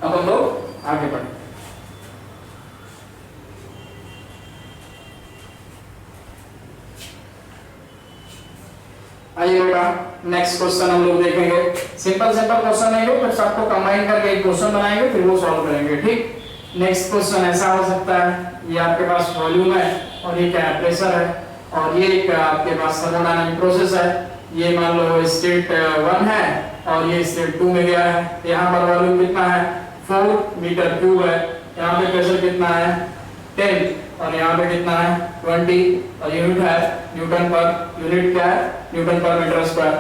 अब हम लोग आगे बढ़ें। आइए बेटा नेक्स्ट क्वेश्चन हम लोग देखेंगे। सिंपल क्वेश्चन है, फिर सबको कंबाइन करके एक क्वेश्चन बनाएंगे, फिर वो सॉल्व करेंगे, ठीक। नेक्स्ट क्वेश्चन ऐसा हो सकता है, ये आपके पास वॉल्यूम है और ये क्या है? प्रेशर है, और ये एक आपके पास थर्मोडायनामिक प्रोसेस है। ये मान लो स्टेट 1 है और ये स्टेट 2 में गया है। यहाँ पर वॉल्यूम कितना है? 4 मीटर क्यूब है। यहाँ पे प्रेशर कितना है? 10, और यहाँ पे कितना है? 20, और यूनिट है न्यूटन पर। यूनिट क्या है? न्यूटन पर मीटर स्क्वायर।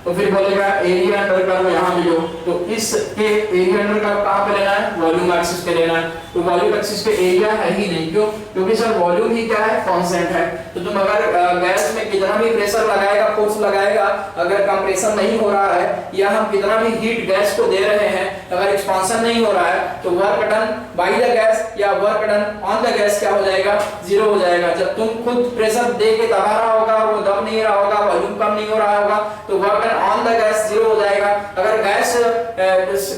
तो फिर बोलेगा एरिया अंडर कर्व यहाँ भी हो, तो इस के एरिया अंडर कर्व कहाँ पे लेना है? वॉल्यूम एक्सिस पे लेना है। तो वॉल्यूम एक्सिस पे एरिया है ही नहीं, क्यों? क्योंकि सर वॉल्यूम ही क्या है? कांस्टेंट है। तो तुम अगर गैस में कितना भी प्रेशर लगाएगा, फोर्स लगाएगा, अगर कंप्रेशन नहीं हो रहा है या हम कितना भी हीट गैस को दे रहे हैं, अगर एक्सपांशन नहीं हो रहा है तो work done by the gas या work done on the gas क्या हो जाएगा? 0 हो जाएगा। जब तुम खुद प्रेशर दे के दबा रहा होगा, वो दब नहीं रहा होगा, वॉल्यूम कम नहीं हो रहा होगा, तो work done on the gas 0 हो जाएगा। अगर गैस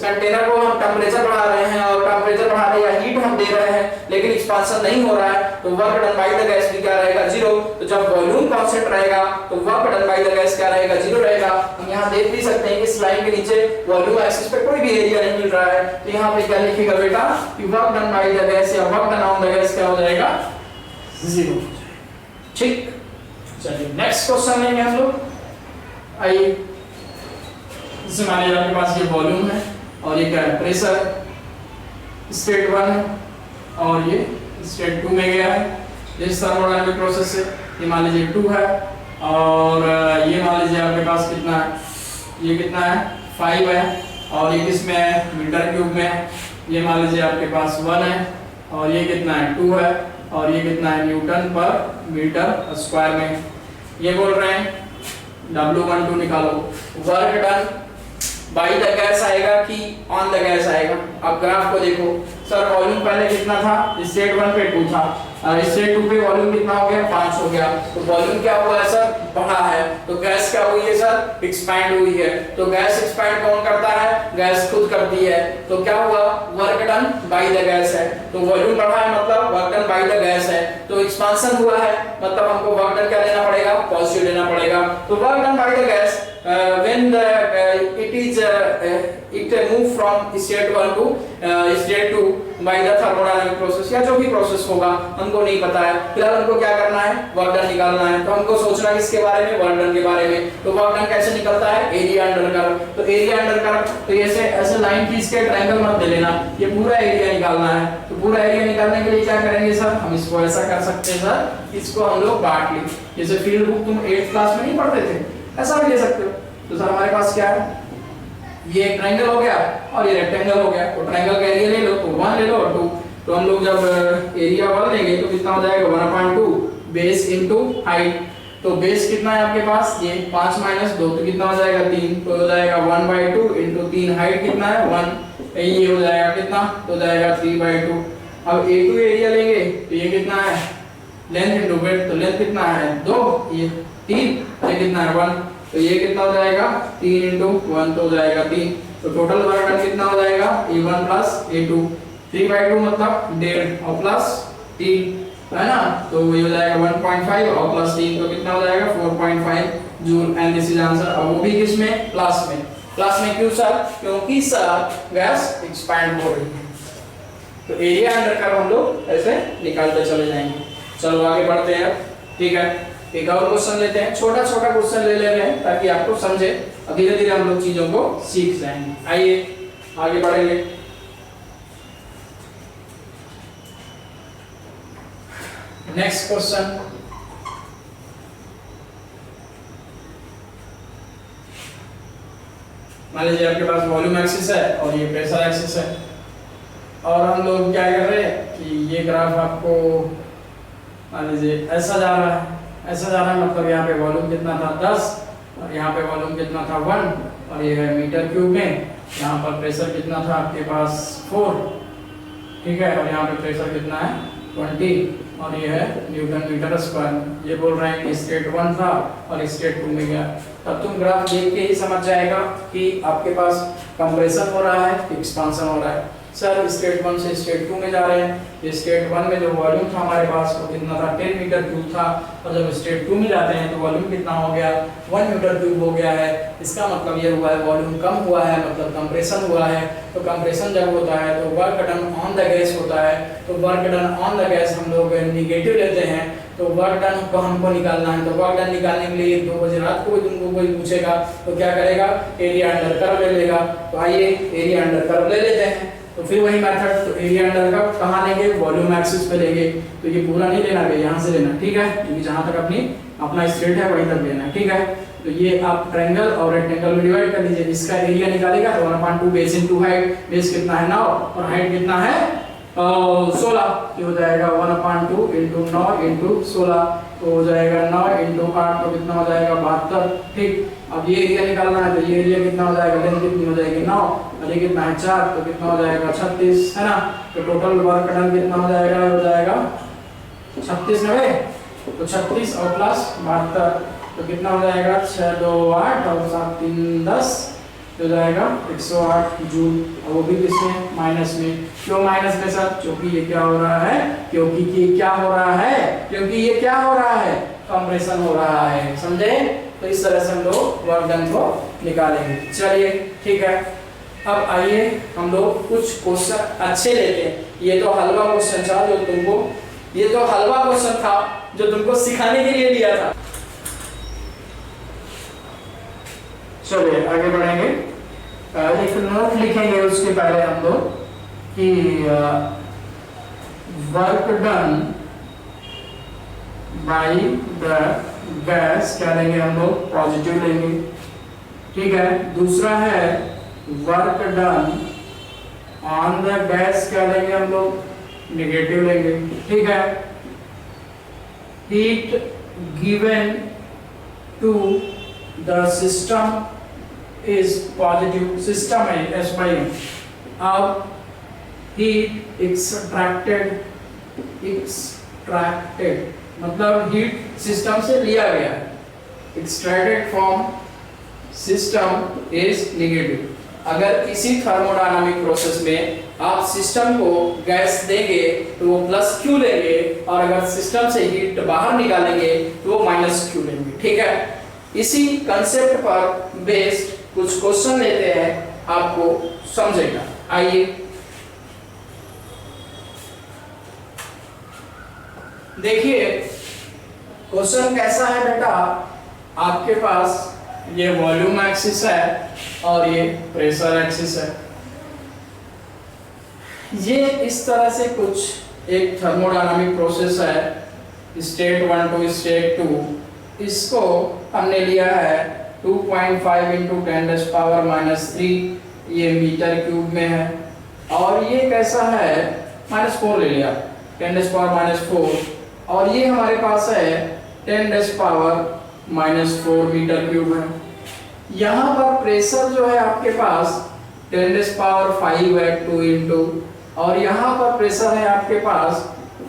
कंटेनर को हम टेम्परेचर बढ़ा रहे हैं और टेम्परेचर बढ़ा रहे या हीट नेगेटिव हम दे रहे हैं लेकिन एक्सपांशन नहीं हो रहा है तो work done by the gas भी क्या रहेगा 0। तो जब वॉल्यूम कांस्टेंट रहेगा तो work done by the gas क्या रहेगा 0 रहेगा। हम यहाँ देख भी सकते हैं कि इस लाइन के नीचे वॉल्यूम एक्सिस पे कोई भी एरिया नहीं मिल रहा है तो यहाँ पे क्या लिखेगा बेटा कि work done by the gas या work done on the gas क्या हो जाएगा 0। ठीक, चलिए नेक्स्ट क्वेश्चन लेंगे हम लोग। आइए, जैसे मान लीजिए आपके पास ये वॉल्यूम है और ये क्या है प्रेशर, स्टेट 1 है और ये स्टेट 2 में गया है इस थर्मोडायनामिक प्रोसेस से। ये मान लीजिए 2 है और ये मान लीजिए आपके पास कितना है, ये कितना है 5 है और ये किस में है मीटर क्यूब में है। ये मान लीजिए आपके पास 1 है और ये कितना है 2 है और ये कितना है न्यूटन पर मीटर स्क्वायर में। ये बोल रहे हैं W12 निकालो, work done by the gas आएगा कि ऑन द गैस आएगा। अब ग्राफ को देखो सर, वॉल्यूम पहले कितना था स्टेट 1 पे 2 था और स्टेट 2 पे वॉल्यूम कितना हो गया 5 हो गया। तो वॉल्यूम क्या हुआ है सर बढ़ा है तो गैस क्या हुई है सर एक्सपैंड हुई है। तो गैस एक्सपैंड कौन करता है गैस खुद करती है। तो क्या हुआ work done by the gas है तो वॉल्यूम बढ़ा है मतलब work done by the gas है। तो एक्सपांशन हुआ है मतलब हमको वर्क डन क्या लेना पड़ेगा पॉजिटिव लेना पड़ेगा। तो work done by the gas when it move from state 1 to state 2 by the thermodynamic process या जो भी प्रोसेस होगा हमको नहीं पता है। फिलहाल हमको क्या करना है वर्क डन निकालना है। तो हमको सोचना किसके बारे में वर्क डन के बारे में। तो वर्क डन कैसे निकलता है एरिया अंडर कर्व। तो एरिया अंडर कर्व तो ऐसे ऐसे लाइन खींच के ट्रायंगल मत ले लेना, ये पूरा एरिया निकालना है। तो पूरा एरिया निकालने के लिए क्या करेंगे सर, हम इसको ऐसा कर सकते हैं सर, इसको हम लोग बांट लें। जैसे फील्ड बुक तुम 8th क्लास में नहीं पढ़ते थे ऐसा भी ले सकते हो। तो सर हमारे पास क्या है ये एक ट्रायंगल हो गया और ये रेक्टेंगल हो गया। तो ट्रायंगल का एरिया ले लो तो 1 ले लो और 2। तो हम लोग जब एरिया 1 लेंगे तो कितना हो जाएगा 1/2 बेस इनटू हाइट। तो बेस कितना है आपके पास ये 5 - 2 तो कितना हो जाएगा 3। तो हो जाएगा 1/2 इनटू 3 हाइट कितना है 1। ये हो जाएगा कितना तो हो जाएगा 3/2। अब A2 एरिया लेंगे तो ये कितना है लेंथ इनटू ब्रेड्थ। तो लेंथ कितना है 2 ये 3 ये कितना है 1। तो ये कितना हो जाएगा 3 × 1 तो हो जाएगा 3। तो टोटल वर्क डन कितना हो जाएगा A1 + A2। 3/2 मतलब 1.5 और प्लस 3 है ना। तो ये हो जाएगा 1.5 और प्लस 3 तो कितना हो जाएगा 4.5 joule. And this is answer. अब वो भी किस में प्लस में। प्लस में क्यों सर क्योंकि सर गैस एक्सपैंड हो रही है। तो एरिया अंडर कर्व हम लोग ऐसे निकालते चले जाएंगे। चलो आगे बढ़ते हैं। ठीक है, एक और क्वेश्चन लेते हैं, छोटा छोटा क्वेश्चन ले रहे हैं ताकि आपको समझे और धीरे धीरे हम लोग चीजों को सीख जाएंगे। आइए आगे बढ़ेंगे। नेक्स्ट क्वेश्चन, मान लीजिए आपके पास वॉल्यूम एक्सिस है और ये प्रेशर एक्सिस है और हम लोग क्या कर रहे हैं कि ये ग्राफ आपको मान लीजिए ऐसा जा रहा है ऐसा जा रहा है मतलब यहाँ पे वॉल्यूम कितना था 10 और यहाँ पे वॉल्यूम कितना था 1 और ये है मीटर क्यूब में। यहाँ पर प्रेशर कितना था आपके पास 4 ठीक है और यहाँ पे प्रेशर कितना है 20 और ये है न्यूटन मीटर स्क्वायर। ये बोल रहे हैं कि स्टेट 1 था और स्टेट 2 में गया। तब तुम ग्राफ देख के ही समझ जाएगा कि आपके पास कंप्रेशन हो रहा है एक्सपांशन हो रहा है। सर स्टेट 1 से स्टेट 2 में जा रहे हैं। ये स्टेट 1 में जो वॉल्यूम था हमारे पास वो कितना था 10 मीटर क्यूब था और जब स्टेट 2 में जाते हैं तो वॉल्यूम कितना हो गया 1 मीटर क्यूब हो गया है। इसका मतलब ये हुआ है वॉल्यूम कम हुआ है मतलब कंप्रेशन हुआ है। तो कंप्रेशन जब होता है तो work done on the gas होता है। तो work done on the gas हम लोग निगेटिव लेते हैं। तो वर्क डन को हमको निकालना है। तो वर्क डन निकालने के लिए 2 बजे रात को भी तुमको कोई पूछेगा तो क्या करेगा एरिया अंडर कर्व ले लेगा। तो आइए एरिया अंडर कर्व ले लेते हैं। तो फिर वही मेथड, तो एरिया अंडर कर्व कहाँ लेंगे वॉल्यूम एक्सिस पे लेंगे। तो ये पूरा नहीं लेना है यहाँ से लेना ठीक है, क्योंकि जहाँ तक अपना स्ट्रेट है वहीं तक लेना ठीक है। तो ये आप ट्रायंगल और रेक्टेंगल में डिवाइड कर लीजिए। इसका एरिया निकालेगा तो 1/2 बेस इनटू हाइट। बेस कितना है 9 और हाइट कितना है 16। ये हो जाएगा 1/2 × 9 × 16 तो हो जाएगा 9 × 8 तो कितना हो जाएगा 72 ठीक। अब ये एरिया निकालना है तो ये एरिया कितना हो जाएगा लेंथ कितनी हो जाएगी 9 और ये कितना है 4 तो कितना हो जाएगा 36 है ना। तो टोटल वर्क डन कितना हो जाएगा 36 90 तो 36 और प्लस 72 तो कितना हो जाएगा 6 2 8 और 7 3 10 हो जाएगा 108 जूल, और वो भी किसमें, माइनस में। क्यों माइनस में सर? क्योंकि ये क्या हो रहा है, क्योंकि ये क्या हो रहा है, क्योंकि ये क्या हो रहा है, कंप्रेशन हो रहा है, समझे? तो इस तरह से हम लोग वर्क डन को निकालेंगे। चलिए ठीक है, अब आइए हम लोग कुछ क्वेश्चन अच्छे लेते हैं। ये तो हलवा क्वेश्चन था जो तुमको, ये तो हलवा क्वेश्चन था जो तुमको सिखाने के लिए दिया था। चलिए आगे बढ़ेंगे। एक नोट लिखेंगे उसके पहले हम लोग कि work done by the gas क्या लेंगे हम लोग, पॉजिटिव लेंगे, ठीक है। दूसरा है work done on the gas क्या लेंगे हम लोग, नेगेटिव लेंगे, ठीक है। Heat given to the system is positive, system है एस बाई एम। अब हीट एक्सट्रैक्टेड मतलब हीट सिस्टम से लिया गया है, extracted from system is negative. अगर किसी थर्मोडायनामिक प्रोसेस में आप सिस्टम को गैस देंगे तो वो प्लस क्यू लेंगे, और अगर सिस्टम से हीट बाहर निकालेंगे तो वो माइनस क्यू लेंगे, ठीक है। इसी कंसेप्ट पर बेस्ड कुछ क्वेश्चन लेते हैं, आपको समझेगा। आइए देखिए क्वेश्चन कैसा है बेटा, आपके पास ये वॉल्यूम एक्सिस है और ये प्रेशर एक्सिस है। ये इस तरह से कुछ एक थर्मोडायनामिक प्रोसेस है, स्टेट 1 टू स्टेट 2। इसको हमने लिया है 2.5 × 10⁻³ ये मीटर क्यूब में है, और ये कैसा है, -4 ले लिया 10⁻⁴, और ये हमारे पास है 10⁻⁴ मीटर क्यूब है। यहाँ पर प्रेशर जो है आपके पास 10⁵ है 2 इंटू, और यहाँ पर प्रेशर है आपके पास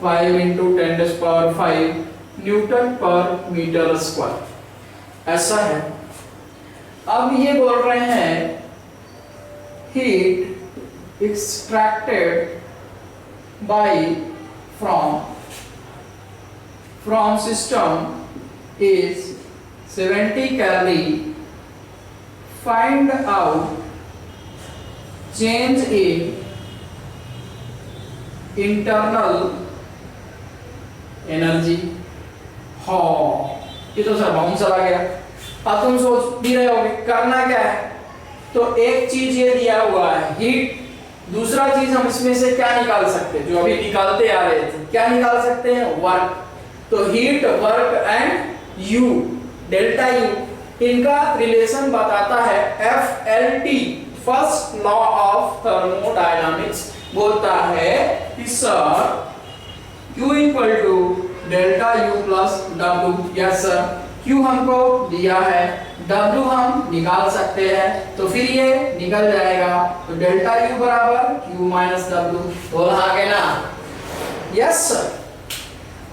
5 × 10⁵ न्यूटन पर मीटर स्क्वायर, ऐसा है। अब ये बोल रहे हैं heat extracted bye from system is 70 calorie. Find out change in internal energy. हाँ, ये तो सर बाउंस चला गया। अब तुम सोच भी रहे होगे करना क्या है, तो एक चीज ये दिया हुआ है हीट, दूसरा चीज हम इसमें से क्या निकाल सकते हैं, जो अभी निकालते आ रहे थे, क्या निकाल सकते हैं, वर्क। तो heat, work and U, delta U, इनका रिलेशन बताता है FLT, first law of thermodynamics, बोलता है कि sir Q equal to delta U plus W। Yes sir, Q हमको दिया है, W हम निकाल सकते हैं, तो फिर ये निकल जाएगा, तो डेल्टा U बराबर Q माइनस W। बोल हाँ के ना? Yes sir.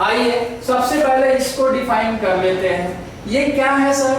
आइए सबसे पहले इसको डिफाइन कर लेते हैं। ये क्या है सर,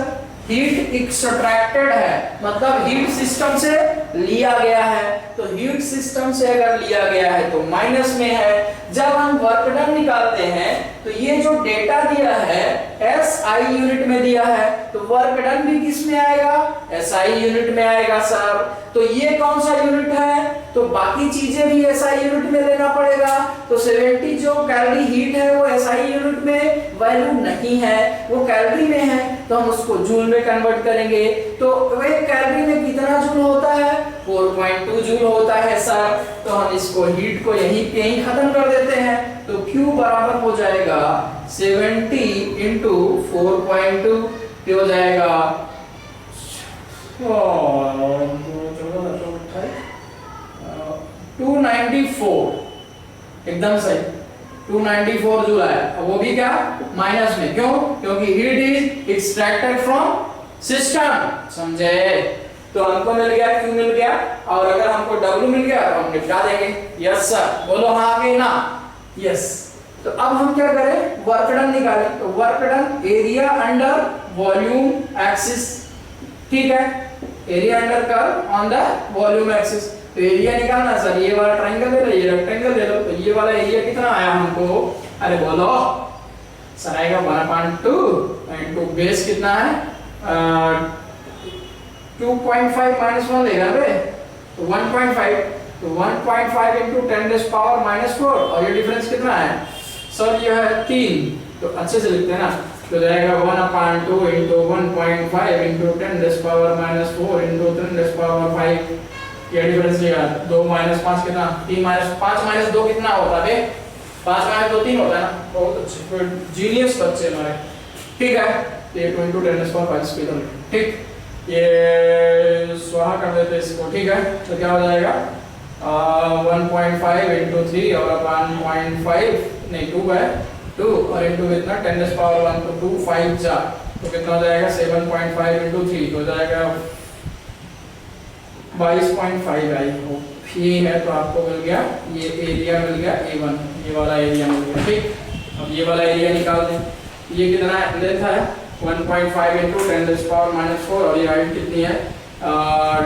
हीट एक्सट्रैक्टेड है, मतलब हीट सिस्टम से लिया गया है। तो हीट सिस्टम से अगर लिया गया है तो माइनस में है। जब हम वर्क डन निकालते हैं तो ये जो डेटा दिया है SI यूनिट में दिया है, तो वर्क डन भी किस में आएगा, SI यूनिट में आएगा सर। तो ये कौन सा यूनिट है, तो बाकी चीजें भी SI यूनिट में लेना पड़ेगा। तो 70 जो कैलोरी हीट है वो SI यूनिट में वैल्यू नहीं है, वो कैलोरी में है, तो हम उसको जूल में कन्वर्ट करेंगे। तो वह कैलोरी में कितना जूल होता है, 4.2 जूल होता है सर। तो हम इसको हीट को यहीं खत्म कर देते हैं, तो Q बराबर हो जाएगा 70 × 4.2, हो जाएगा 294, एकदम सही 294 जूल आया। वो भी क्या, माइनस में, क्यों, क्योंकि heat is extracted from system, समझे। तो हमको मिल गया, Q मिल गया, और अगर हमको W मिल गया तो हम निपटा देंगे। यस सर, बोलो हाँ के ना? यस। तो अब हम क्या करें, वर्क डन निकालें। तो work done area under volume axis, ठीक है। Area under curve on the volume axis. तो एरिया निकालना है सर, ये वाला ट्रायंगल ले लो, ये रेक्टेंगल ले लो, तो ये वाला एरिया कितना आया हमको, अरे बोलो सर, आएगा 1/2 इनटू बेस कितना है 2.5 माइनस 1 लेगा बे, तो 1.5, तो 1.5 इंटू 10⁻⁻4, और ये डिफरेंस कितना है सर, ये है 3, तो अच्छे से लिखते हैं ना, तो जाएगा 1/2 इंटू 1.5 इंटू 10⁻⁻4 इंटू 10⁵, ये डिफरेंस लेगा 2 - 5 कितना, 3 - 5 - 2 कितना होता है, 5 - 2 3 होता है ना, बहुत अच्छे जीनियस बच्चे हमारे, ठीक है। तो ये 2 × 10⁵ स्क्वायर, ठीक, ये स्वाहा कर देते इसको, ठीक है। तो क्या हो जाएगा 1.5 इंटू 3 और 1.5 नहीं 2 है 2 और इंटू कितना 10⁻1 तो 2 5 जा, तो कितना हो जाएगा 7.5 इंटू 3 हो जाएगा 22.5। आई हो ये है, तो आपको मिल गया ये एरिया मिल गया A1, ये वाला एरिया मिल गया, ठीक। अब ये वाला एरिया निकाल दें, ये कितना लेंथ है 1.5 इंटू 10⁻⁻4 और ये हाइट कितनी है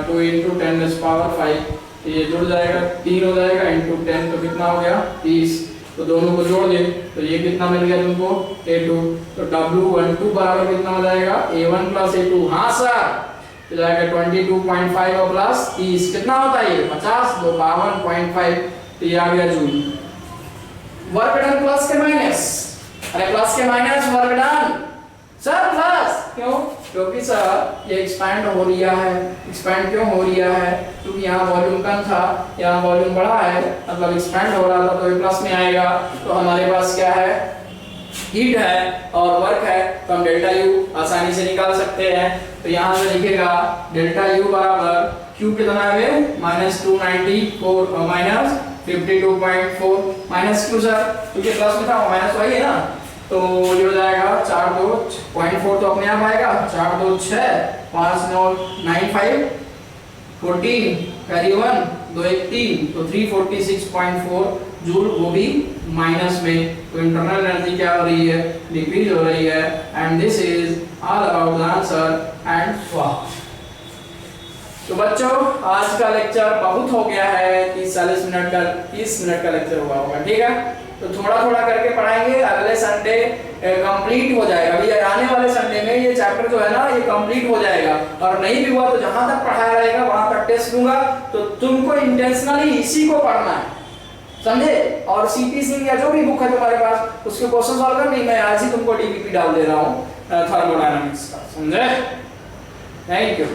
2 इंटू 10⁻5, ये जुड़ जाएगा 3 हो जाएगा इंटू 10, तो कितना हो गया 30, तो दोनों को जोड़ दे तो ये कितना मिल गया तुमको A2, तो W12 बराबर कितना हो जाएगा A1 प्लस A2, हाँ सर, तो जाएगा 22.5 और प्लस 30 कितना होता है ये 50, तो 52.5, तो ये आ गया जूल। वर्क डन प्लस के माइनस, अरे प्लस के minus work done sir plus, क्यों, क्योंकि सर ये एक्सपैंड हो रहा है, एक्सपैंड क्यों हो रहा है, क्योंकि यहाँ वॉल्यूम कम था, यहाँ वॉल्यूम बड़ा है, मतलब एक्सपैंड हो रहा था, तो ये प्लस में आएगा। तो हमारे पास क्या है, हीट है और वर्क है, तो हम डेल्टा यू आसानी से निकाल सकते हैं। तो यहाँ से लिखेगा डेल्टा यू बराबर क्यू कितना है -294 माइनस 52.4 माइनस क्यू सर, क्योंकि प्लस में था माइनस वही है ना, तो ये हो जाएगा 4 2 0.4 तो अपने आप आएगा, 4 2 6 5 9 9 5 14 कैरी 1 2 1 3, तो 346.4 जूल, वो भी माइनस में। तो इंटरनल एनर्जी क्या हो रही है, डिक्रीज हो रही है, and this is all about the answer and वाह। तो बच्चों आज का लेक्चर बहुत हो गया है, 30-40 मिनट का 30 मिनट का लेक्चर हुआ होगा, ठीक है। तो थोड़ा थोड़ा करके पढ़ाएंगे, अगले संडे कंप्लीट हो जाएगा, अभी आने वाले संडे में ये चैप्टर जो है ना ये कंप्लीट हो जाएगा, और नहीं भी हुआ तो जहां तक पढ़ाया रहेगा वहां तक टेस्ट लूंगा, तो तुमको इंटेंशनली इसी को पढ़ना है, समझे। और सीपी सिंह या जो भी बुक है तुम्हारे पास उसके क्वेश्चन सॉल्व करने, मैं आज ही तुमको डीपीपी डाल दे रहा हूँ थर्मोडायनामिक्स का, समझे। Thank you.